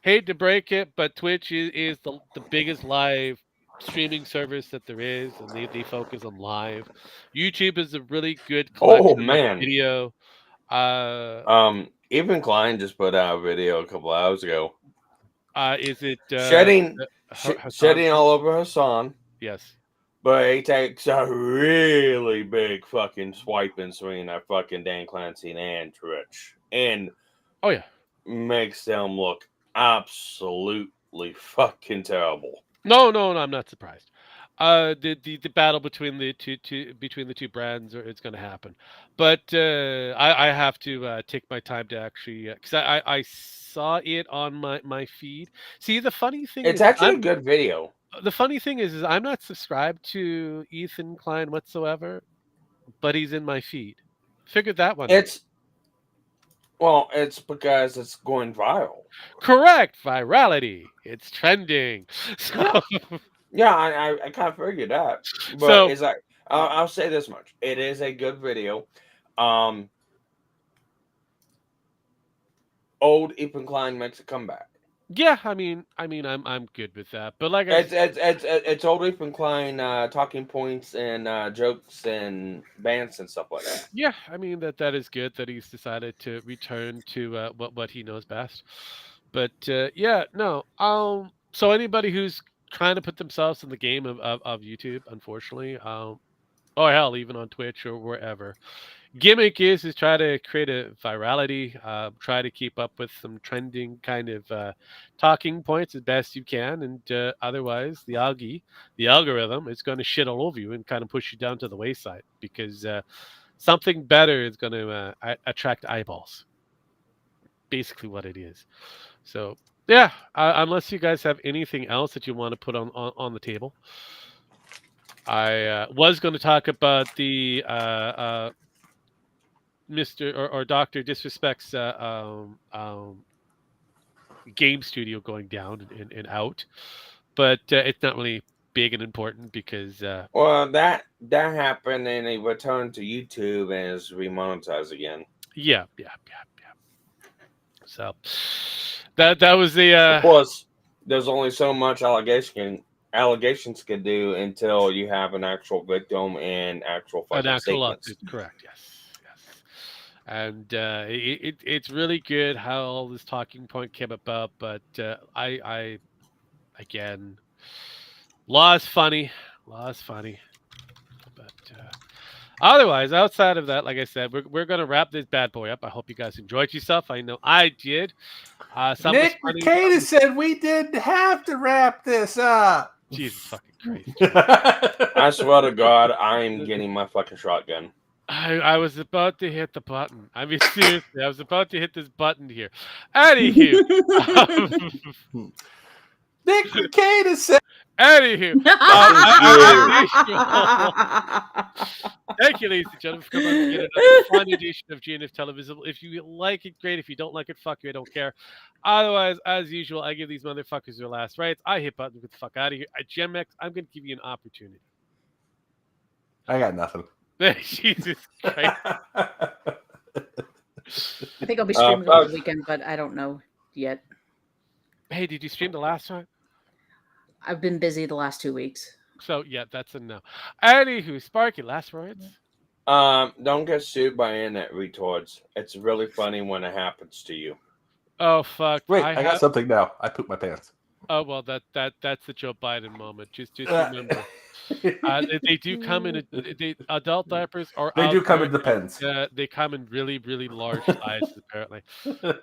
Hate to break it, but Twitch is the biggest live streaming service that there is, and they focus on live. YouTube is a really good collection of video. Even Klein just put out a video a couple hours ago. Is it shedding all over Hassan? Yes. But he takes a really big fucking swipe and swing at fucking Dan Clancy and Twitch. And oh yeah, makes them look absolutely fucking terrible. No, I'm not surprised. The battle between the two brands it's going to happen, but I have to take my time to actually because I saw it on my feed. See, the funny thing it's actually a good video. The funny thing is I'm not subscribed to Ethan Klein whatsoever, but he's in my feed. Figured that one out. Well, it's because it's going viral. Correct, virality. It's trending. So, yeah, I kind of figured that. But so, it's like I'll say this much: it is a good video. Old Ethan Klein makes a comeback. Yeah, I mean, I'm good with that. But like, it's old Ethan Klein talking points and jokes and bands and stuff like that. Yeah, I mean that is good that he's decided to return to what he knows best. But yeah, no. So anybody who's trying to put themselves in the game of YouTube, unfortunately, oh hell, even on Twitch or wherever. Gimmick is try to create a virality, try to keep up with some trending kind of talking points as best you can, and otherwise the algorithm is going to shit all over you and kind of push you down to the wayside because something better is going to attract eyeballs. Basically, what it is. So yeah, unless you guys have anything else that you want to put on the table, I was going to talk about the Mr. or Dr. Disrespect's game studio going down and out, but it's not really big and important because well, that happened and he returned to YouTube and is remonetized again. Yeah. So that was the. Plus, there's only so much allegations can do until you have an actual victim and actual lawsuit. Correct. Yes. And it's really good how all this talking point came about, but I again, law is funny, but otherwise, outside of that, like I said, we're gonna wrap this bad boy up. I hope you guys enjoyed yourself. I know I did. Nick Mercatus said we didn't have to wrap this up. Jesus fucking Christ! I swear to God, I'm getting my fucking shotgun. I was about to hit the button. I mean, seriously, I was about to hit this button here. Anywho. Nick Mercatus said. Anywho. Thank you, ladies and gentlemen, for coming on to get another fun edition of GNF Televisable. If you like it, great. If you don't like it, fuck you. I don't care. Otherwise, as usual, I give these motherfuckers their last rights. I hit button. Get the fuck out of here. At GemX, I'm going to give you an opportunity. I got nothing. Jesus Christ. I think I'll be streaming over the weekend, but I don't know yet. Hey, did you stream the last time? I've been busy the last 2 weeks. So yeah, that's a no. Anywho, Sparky, last words. Don't get sued by internet retards. It's really funny when it happens to you. Oh fuck! Wait, I got something now. I pooped my pants. Oh well, that's the Joe Biden moment. Just remember. They do come in adult diapers, or they do come in the pens. They come in really, really large sizes, apparently.